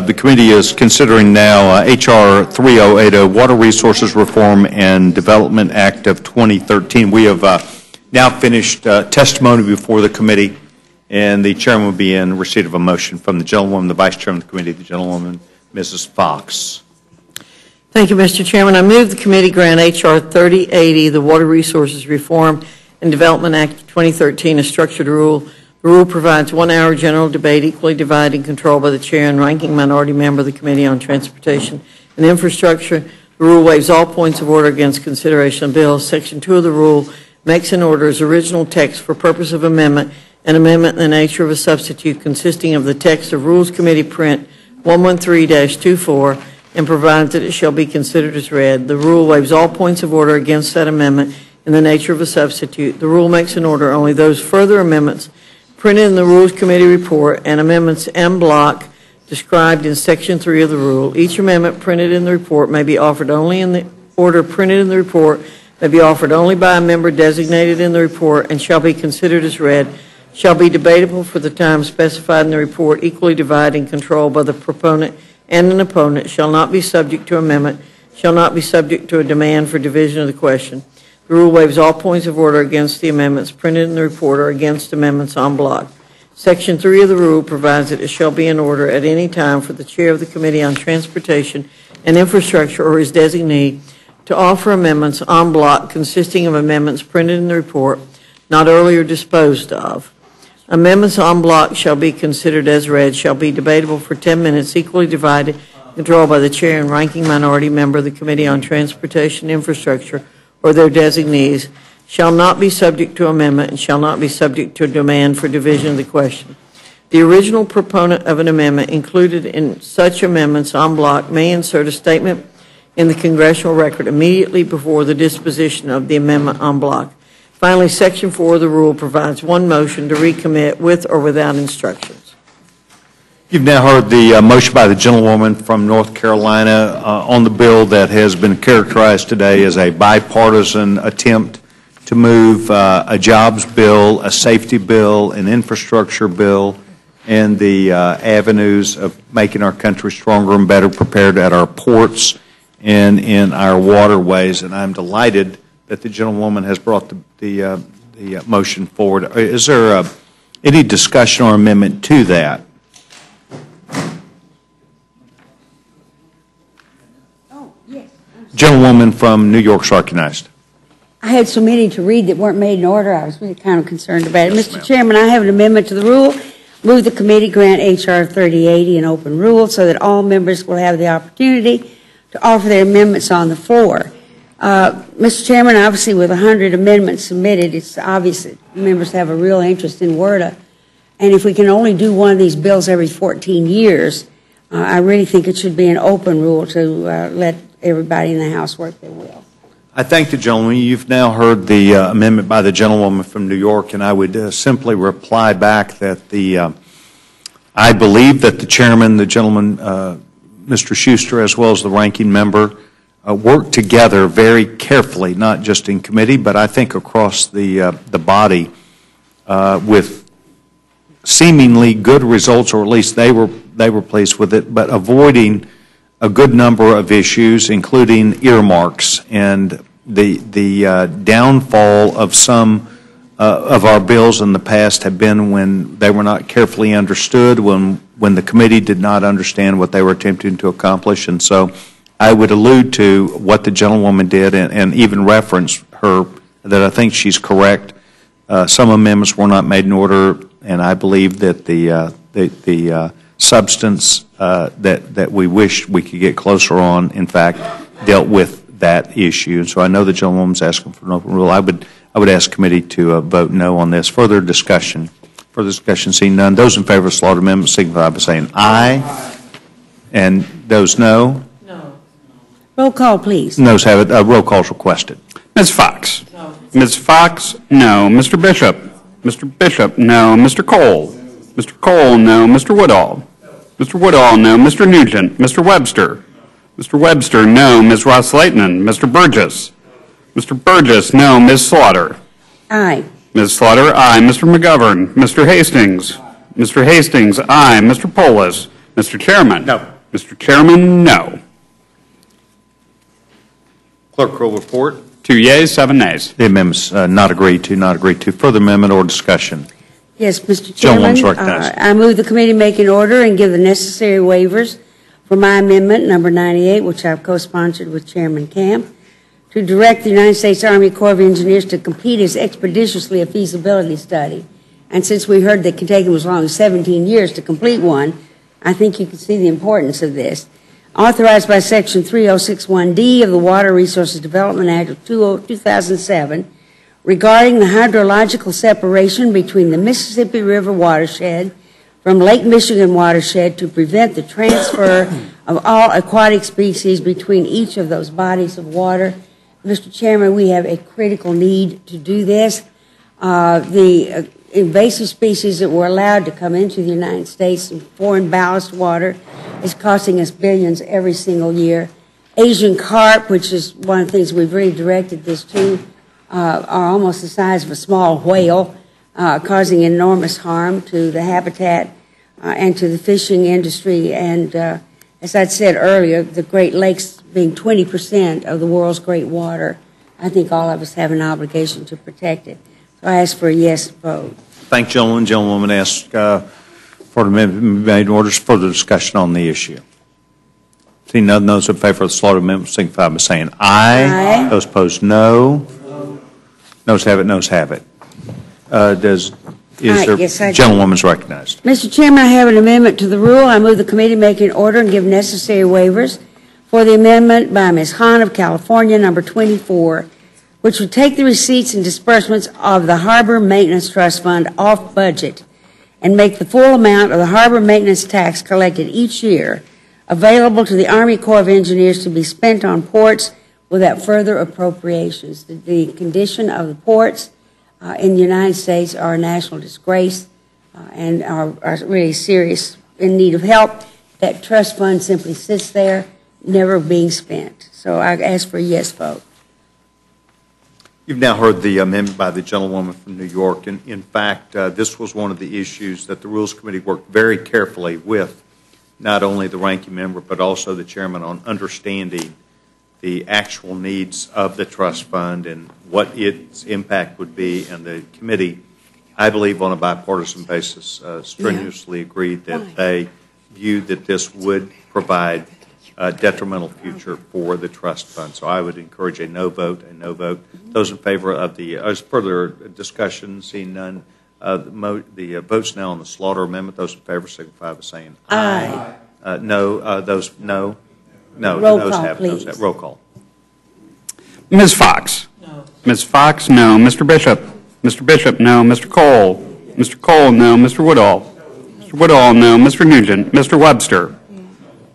The committee is considering now H.R. 3080, Water Resources Reform and Development Act of 2013. We have now finished testimony before the committee, and the chairman will be in receipt of a motion from the gentlewoman, the vice chairman of the committee, the gentlewoman, Mrs. Fox. Thank you, Mr. Chairman. I move the committee grant H.R. 3080, the Water Resources Reform and Development Act of 2013, a structured rule. The rule provides 1 hour general debate equally divided and controlled by the chair and ranking minority member of the Committee on Transportation and Infrastructure. The rule waives all points of order against consideration of bills. Section 2 of the rule makes an order as original text for purpose of amendment, an amendment in the nature of a substitute consisting of the text of Rules Committee Print 113-24 and provides that it shall be considered as read. The rule waives all points of order against that amendment in the nature of a substitute. The rule makes an order only those further amendments printed in the Rules Committee report and amendments en bloc described in Section 3 of the rule. Each amendment printed in the report may be offered only in the order printed in the report, may be offered only by a member designated in the report, and shall be considered as read, shall be debatable for the time specified in the report, equally divided and controlled by the proponent and an opponent, shall not be subject to amendment, shall not be subject to a demand for division of the question. The rule waives all points of order against the amendments printed in the report or against amendments en bloc. Section 3 of the rule provides that it shall be in order at any time for the chair of the Committee on Transportation and Infrastructure or his designee to offer amendments en bloc consisting of amendments printed in the report not earlier disposed of. Amendments en bloc shall be considered as read, shall be debatable for 10 minutes, equally divided, controlled by the chair and ranking minority member of the Committee on Transportation and Infrastructure or their designees, shall not be subject to amendment and shall not be subject to a demand for division of the question. The original proponent of an amendment included in such amendments en bloc may insert a statement in the congressional record immediately before the disposition of the amendment en bloc. Finally, Section 4 of the rule provides one motion to recommit with or without instructions. You've now heard the motion by the gentlewoman from North Carolina on the bill that has been characterized today as a bipartisan attempt to move a jobs bill, a safety bill, an infrastructure bill, and the avenues of making our country stronger and better prepared at our ports and in our waterways. And I'm delighted that the gentlewoman has brought the motion forward. Is there any discussion or amendment to that? Oh, yes. Gentlewoman from New York is recognized. I had so many to read that weren't made in order. I was really kind of concerned about it. Mr. Chairman, I have an amendment to the rule. Move the committee grant H.R. 3080 an open rule so that all members will have the opportunity to offer their amendments on the floor. Mr. Chairman, obviously with 100 amendments submitted, it's obvious that members have a real interest in WRDA. And if we can only do one of these bills every 14 years, I really think it should be an open rule to let everybody in the House work their will. I thank the gentleman. You've now heard the amendment by the gentlewoman from New York, and I would simply reply back that I believe that the chairman, the gentleman, Mr. Schuster, as well as the ranking member, work together very carefully, not just in committee, but I think across the body with seemingly good results, or at least they were pleased with it, but avoiding a good number of issues, including earmarks and the downfall of some of our bills in the past have been when they were not carefully understood, when the committee did not understand what they were attempting to accomplish, and so I would allude to what the gentlewoman did and even reference her, that I think she's correct. Some amendments were not made in order, and I believe that the substance that we wish we could get closer on, in fact, dealt with that issue. And so I know the gentlewoman's asking for an open rule. I would ask committee to vote no on this. Further discussion? Further discussion? Seeing none. Those in favor of the Slaughter Amendment signify by saying aye. And those no? Roll call, please. Noes have it. Roll call is requested. Ms. Fox? No. Ms. Fox? No. Mr. Bishop? Mr. Bishop? No. Mr. Cole? Mr. Cole? No. Mr. Woodall? Mr. Woodall? No. Mr. Nugent? Mr. Webster? Mr. Webster? No. Ms. Ross-Leitman? Mr. Burgess? Mr. Burgess? No. Ms. Slaughter? Aye. Ms. Slaughter? Aye. Mr. McGovern? Mr. Hastings? Mr. Hastings, aye. Mr. Polis? Mr. Chairman? No. Mr. Chairman, no. Clerk will report. 2 yeas, 7 nays. The amendment's not agreed to, not agreed to. Further amendment or discussion? Yes, Mr. Chairman. Gentlewoman's recognized. I move the committee make an order and give the necessary waivers for my amendment, number 98, which I've co-sponsored with Chairman Camp, to direct the United States Army Corps of Engineers to complete as expeditiously a feasibility study. And since we heard that it can take them as long as 17 years to complete one, I think you can see the importance of this. Authorized by Section 3061D of the Water Resources Development Act of 2007, regarding the hydrological separation between the Mississippi River watershed from Lake Michigan watershed to prevent the transfer of all aquatic species between each of those bodies of water. Mr. Chairman, we have a critical need to do this. The invasive species that were allowed to come into the United States in foreign ballast water is costing us billions every single year. Asian carp, which is one of the things we've really directed this to, are almost the size of a small whale, causing enormous harm to the habitat and to the fishing industry. And as I said earlier, the Great Lakes being 20% of the world's great water, I think all of us have an obligation to protect it. So I ask for a yes vote. Thank gentleman. Gentlewoman asks for the amendment made orders for the discussion on the issue. Seeing none, those in favor of the slaughter amendment signify by saying aye. Aye. Those opposed, no. Noes have it, noes have it. Yes, I do. Gentlewoman's recognized. Mr. Chairman, I have an amendment to the rule. I move the committee make an order and give necessary waivers for the amendment by Ms. Hahn of California, number 24, which would take the receipts and disbursements of the Harbor Maintenance Trust Fund off budget and make the full amount of the harbor maintenance tax collected each year available to the Army Corps of Engineers to be spent on ports without further appropriations. The condition of the ports in the United States are a national disgrace and are really serious in need of help. That trust fund simply sits there, never being spent. So I ask for a yes vote. You've now heard the amendment by the gentlewoman from New York. And in fact, this was one of the issues that the Rules Committee worked very carefully with not only the ranking member but also the chairman on understanding the actual needs of the trust fund and what its impact would be. And the committee, I believe on a bipartisan basis, strenuously agreed that they viewed that this would provide a detrimental future for the trust fund. So I would encourage a no vote, a no vote. Those in favor of the, as further discussion, seeing none, the votes now on the slaughter amendment. Those in favor signify by saying aye. No, those no. No, roll the noes call, have, please. Noes have. Roll call. Ms. Fox? No. Ms. Fox, no. Mr. Bishop? Mr. Bishop, no. Mr. Cole? Mr. Cole, no. Mr. Woodall? Mr. Woodall, no. Mr. Nugent? Mr. Webster?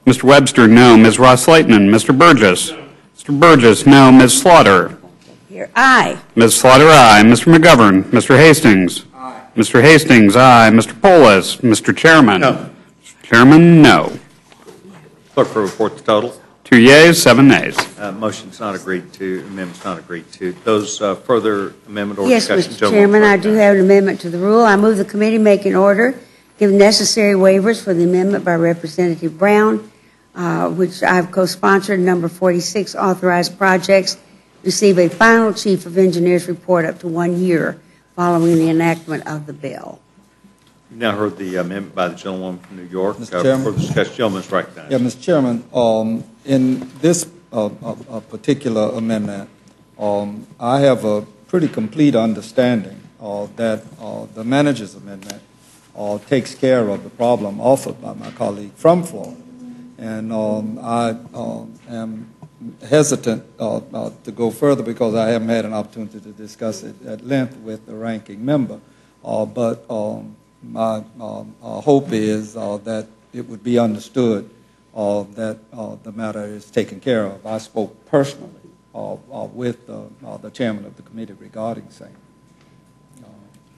Mr. Webster, no. Ms. Ross-Leitman? Mr. Burgess? Mr. Burgess, no. Ms. Slaughter? Here, aye. Ms. Slaughter, aye. Mr. McGovern? Mr. Hastings? Aye. Mr. Hastings, aye. Mr. Polis? Mr. Chairman? No. Mr. Chairman, no. Clerk will report the total. 2 yeas, 7 nays. Motion's not agreed to. Amendment's not agreed to. Those further amendment or Yes, discussion? Mr. Chairman, I do have an amendment to the rule. I move the committee make an order, give necessary waivers for the amendment by Representative Brown, which I've co-sponsored, number 46, authorized projects receive a final Chief of Engineers report up to 1 year following the enactment of the bill. You've now heard the amendment by the gentlewoman from New York. Mr. Chairman. For discussion, gentleman's recognized. Yeah, Mr. Chairman, in this particular amendment, I have a pretty complete understanding that the manager's amendment takes care of the problem offered by my colleague from Florida. And I am hesitant to go further because I haven't had an opportunity to discuss it at length with the ranking member. But my hope is that it would be understood that the matter is taken care of. I spoke personally with the chairman of the committee regarding same.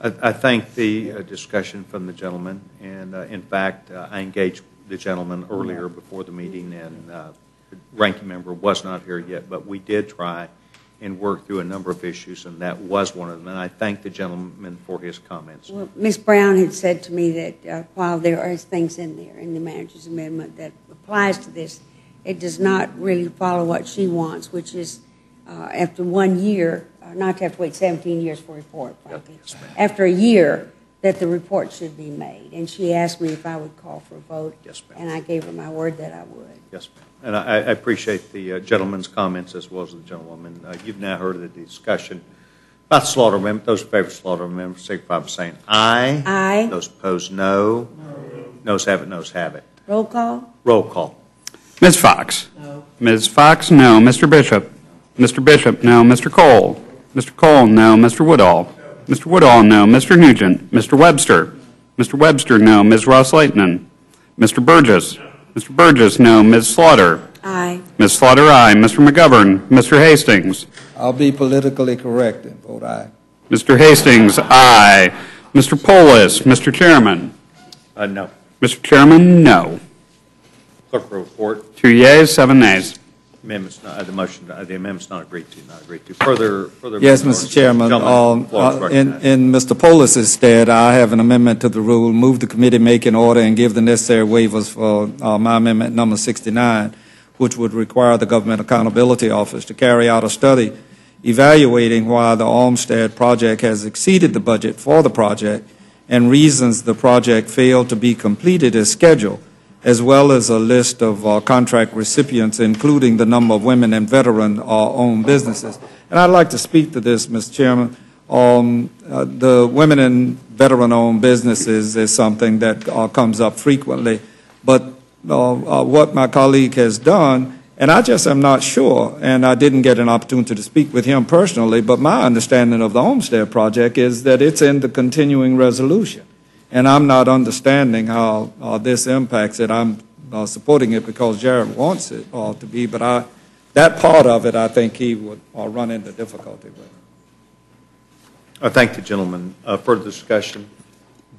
I thank the discussion from the gentleman, and in fact, I engaged the gentleman earlier before the meeting, and the ranking member was not here yet, but we did try and worked through a number of issues, and that was one of them. And I thank the gentleman for his comments. Well, Ms. Brown had said to me that while there are things in there in the manager's amendment that applies to this, it does not really follow what she wants, which is after 1 year, not to have to wait 17 years for a report, frankly. Yes, after a year, that the report should be made. And she asked me if I would call for a vote. Yes, ma'am. And I gave her my word that I would. Yes, ma'am. And I appreciate the gentleman's comments as well as the gentlewoman. You've now heard the discussion about the slaughter amendment. Those in favor of slaughter amendment signify by saying aye. Aye. Those opposed, no. Noes have it, noes have it. Roll call. Roll call. Ms. Fox? No. Ms. Fox, no. Mr. Bishop? Mr. Bishop, no. Mr. Cole? Mr. Cole, no. Mr. Woodall? Mr. Woodall, no. Mr. Nugent? Mr. Webster? Mr. Webster, no. Ms. Ross-Lehtinen? Mr. Burgess? Mr. Burgess, no. Ms. Slaughter? Aye. Ms. Slaughter, aye. Mr. McGovern? Mr. Hastings? I'll be politically correct and vote aye. Mr. Hastings, aye. Mr. Polis? Mr. Chairman? No. Mr. Chairman, no. Clerk will report. 2 yeas, 7 nays. Amendments, the motion, the amendment's not agreed to. Not agreed to. Further. Yes, Mr. Chairman. In Mr. Polis's stead, I have an amendment to the rule. Move the committee make in order and give the necessary waivers for my amendment number 69, which would require the Government Accountability Office to carry out a study evaluating why the Olmsted project has exceeded the budget for the project and reasons the project failed to be completed as scheduled, as well as a list of contract recipients, including the number of women and veteran-owned businesses. And I'd like to speak to this, Mr. Chairman. The women and veteran-owned businesses is something that comes up frequently. But what my colleague has done, and I just am not sure, and I didn't get an opportunity to speak with him personally, but my understanding of the Homestead project is that it's in the continuing resolution. And I'm not understanding how this impacts it. I'm supporting it because Jared wants it to be, but that part of it, I think he would run into difficulty with. I thank the gentleman. Further discussion.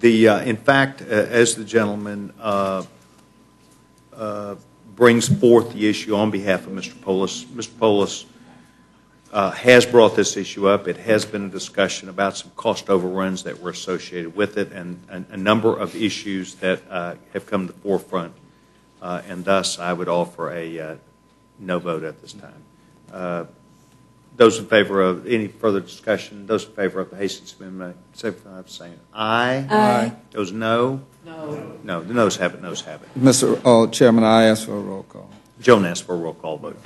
In fact, as the gentleman brings forth the issue on behalf of Mr. Polis has brought this issue up. It has been a discussion about some cost overruns that were associated with it and a number of issues that have come to the forefront, and thus I would offer a no vote at this time. Those in favor of any further discussion, those in favor of the Hastings Amendment, signify by saying aye. Aye. Those no? No. No. The noes have it, noes have it. Mr. Chairman, I ask for a roll call. Joan asked for a roll call vote.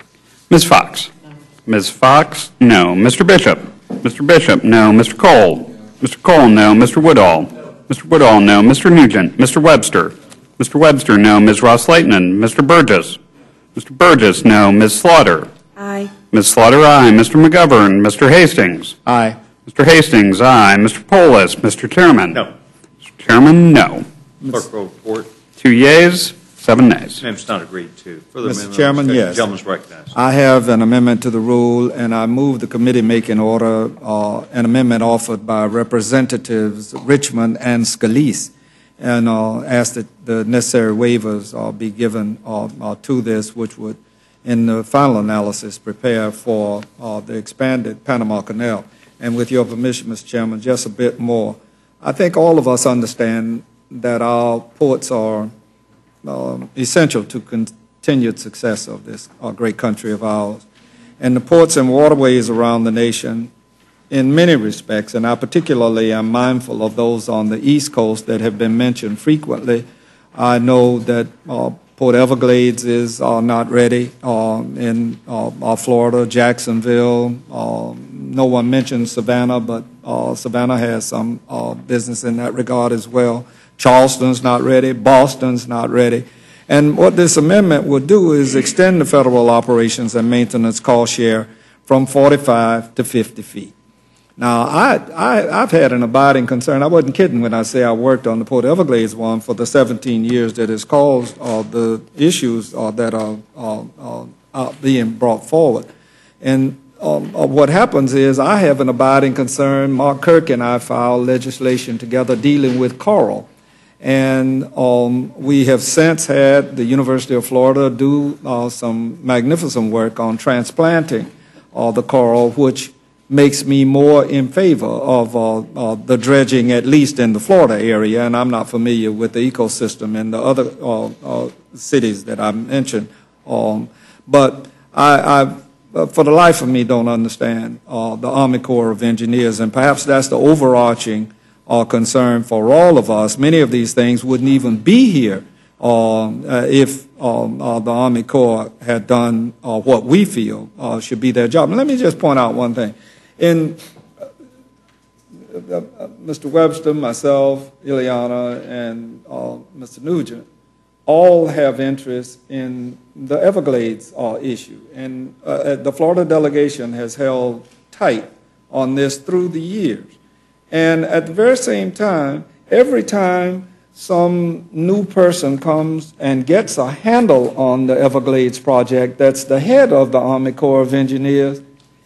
Ms. Fox? No. Ms. Fox, no. Mr. Bishop? Mr. Bishop, no. Mr. Cole? Mr. Cole, no. Mr. Woodall? Mr. Woodall, no. Mr. Nugent? Mr. Webster? Mr. Webster, no. Ms. Ross-Lehtinen? Mr. Burgess? Mr. Burgess, no. Ms. Slaughter? Aye. Ms. Slaughter, aye. Mr. McGovern? Mr. Hastings? Aye. Mr. Hastings, aye. Mr. Polis? Mr. Chairman? No. Mr. Chairman, no. Clerk will report. 2 yeas, 7 nays. Amendment's not agreed to. Mr. Chairman, yes. The gentleman's recognized. I have an amendment to the rule, and I move the committee make in order an amendment offered by Representatives Richmond and Scalise, and ask that the necessary waivers be given to this, which would, in the final analysis, prepare for the expanded Panama Canal. And with your permission, Mr. Chairman, just a bit more. I think all of us understand that our ports are essential to continued success of this great country of ours. And the ports and waterways around the nation, in many respects, and I particularly am mindful of those on the East Coast that have been mentioned frequently. I know that Port Everglades is not ready in Florida, Jacksonville. No one mentioned Savannah, but Savannah has some business in that regard as well. Charleston's not ready. Boston's not ready. And what this amendment would do is extend the federal operations and maintenance cost share from 45 to 50 feet. Now, I've had an abiding concern. I wasn't kidding when I say I worked on the Port Everglades one for the 17 years that has caused the issues that are being brought forward. And what happens is I have an abiding concern. Mark Kirk and I filed legislation together dealing with coral. And we have since had the University of Florida do some magnificent work on transplanting the coral, which makes me more in favor of the dredging, at least in the Florida area, and I'm not familiar with the ecosystem in the other cities that I mentioned. But I for the life of me, don't understand the Army Corps of Engineers, and perhaps that's the overarching concern for all of us. Many of these things wouldn't even be here if the Army Corps had done what we feel should be their job. And let me just point out one thing. Mr. Webster, myself, Ileana, and Mr. Nugent all have interest in the Everglades issue. And the Florida delegation has held tight on this through the years. And at the very same time, every time some new person comes and gets a handle on the Everglades project that's the head of the Army Corps of Engineers,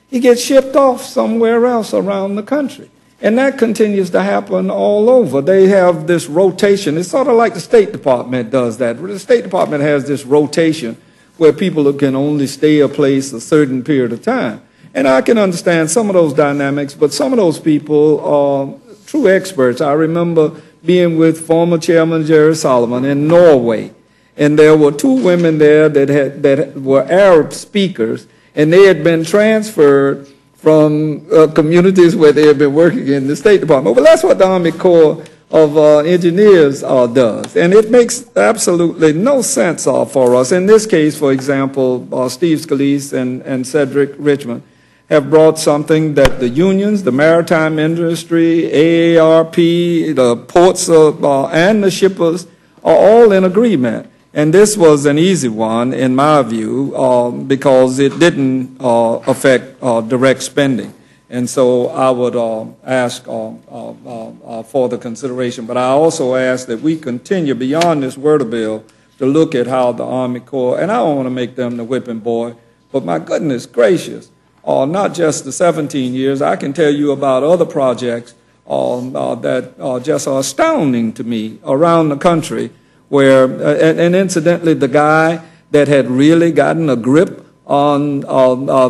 he gets shipped off somewhere else around the country. And that continues to happen all over. They have this rotation. It's sort of like the State Department does that. The State Department has this rotation where people can only stay a place a certain period of time. And I can understand some of those dynamics, but some of those people are true experts. I remember being with former Chairman Jerry Solomon in Norway, and there were two women there that were Arab speakers, and they had been transferred from communities where they had been working in the State Department. Well, that's what the Army Corps of Engineers does, and it makes absolutely no sense for us. In this case, for example, Steve Scalise and Cedric Richmond have brought something that the unions, the maritime industry, AARP, the ports, and the shippers are all in agreement. And this was an easy one, in my view, because it didn't affect direct spending. And so I would ask for the consideration. But I also ask that we continue beyond this word bill to look at how the Army Corps, and I don't want to make them the whipping boy, but my goodness gracious, not just the 17 years, I can tell you about other projects that just are astounding to me around the country, where, and incidentally, the guy that had really gotten a grip on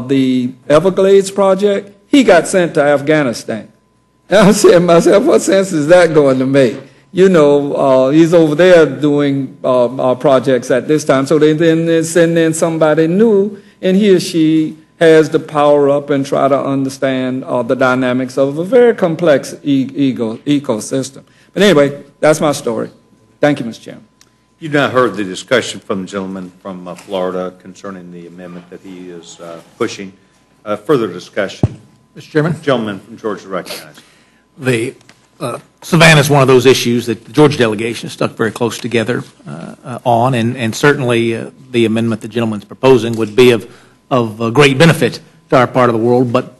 the Everglades project, he got sent to Afghanistan. And I said to myself, what sense is that going to make? You know, he's over there doing projects at this time, so they then send in somebody new, and he or she has to power up and try to understand the dynamics of a very complex ecosystem. But anyway, that's my story. Thank you, Mr. Chairman. You've now heard the discussion from the gentleman from Florida concerning the amendment that he is pushing. Further discussion. Mr. Chairman? Gentleman from Georgia recognized. The Savannah is one of those issues that the Georgia delegation stuck very close together on, and certainly the amendment the gentleman's proposing would be of great benefit to our part of the world. But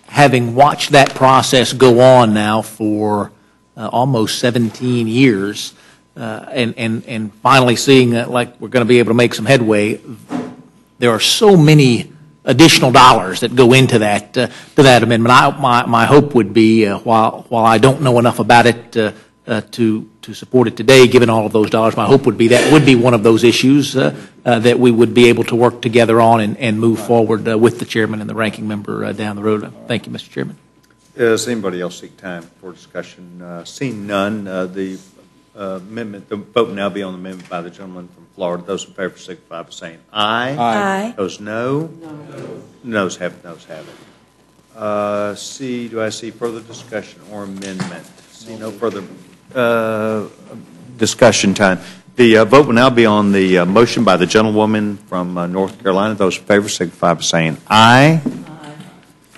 having watched that process go on now for almost 17 years, and finally seeing that like we're going to be able to make some headway, there are so many additional dollars that go into that amendment. My hope would be, while I don't know enough about it to support it today, given all of those dollars, my hope would be that would be one of those issues that we would be able to work together on and move forward with the chairman and the ranking member down the road. Thank you, Mr. Chairman. Does anybody else seek time for discussion? Seeing none, the amendment, the vote will now be on the amendment by the gentleman from Florida. Those in favor signify by saying aye. Aye. Those no? No. Noes have it. Noes have it. Do I see further discussion or amendment? See no further discussion time. The vote will now be on the motion by the gentlewoman from North Carolina. Those in favor signify by saying aye. Aye.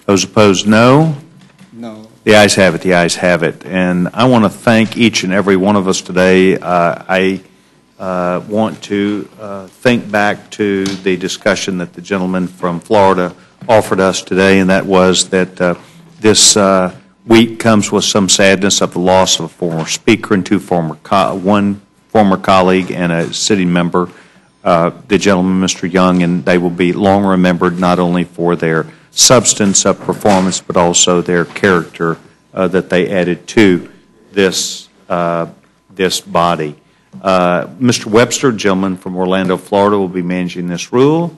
Those opposed, no. No. The ayes have it. The ayes have it. And I want to thank each and every one of us today. I want to think back to the discussion that the gentleman from Florida offered us today, and that was that this week comes with some sadness of the loss of a former speaker and one former colleague and a sitting member, the gentleman, Mr. Young, and they will be long remembered not only for their substance of performance, but also their character that they added to this body. Mr. Webster, gentleman from Orlando, Florida, will be managing this rule.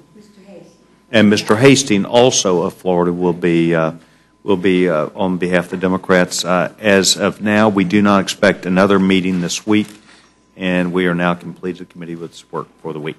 And Mr. Hastings, also of Florida, will be on behalf of the Democrats. As of now, we do not expect another meeting this week, and we are now completed the committee with its work for the week.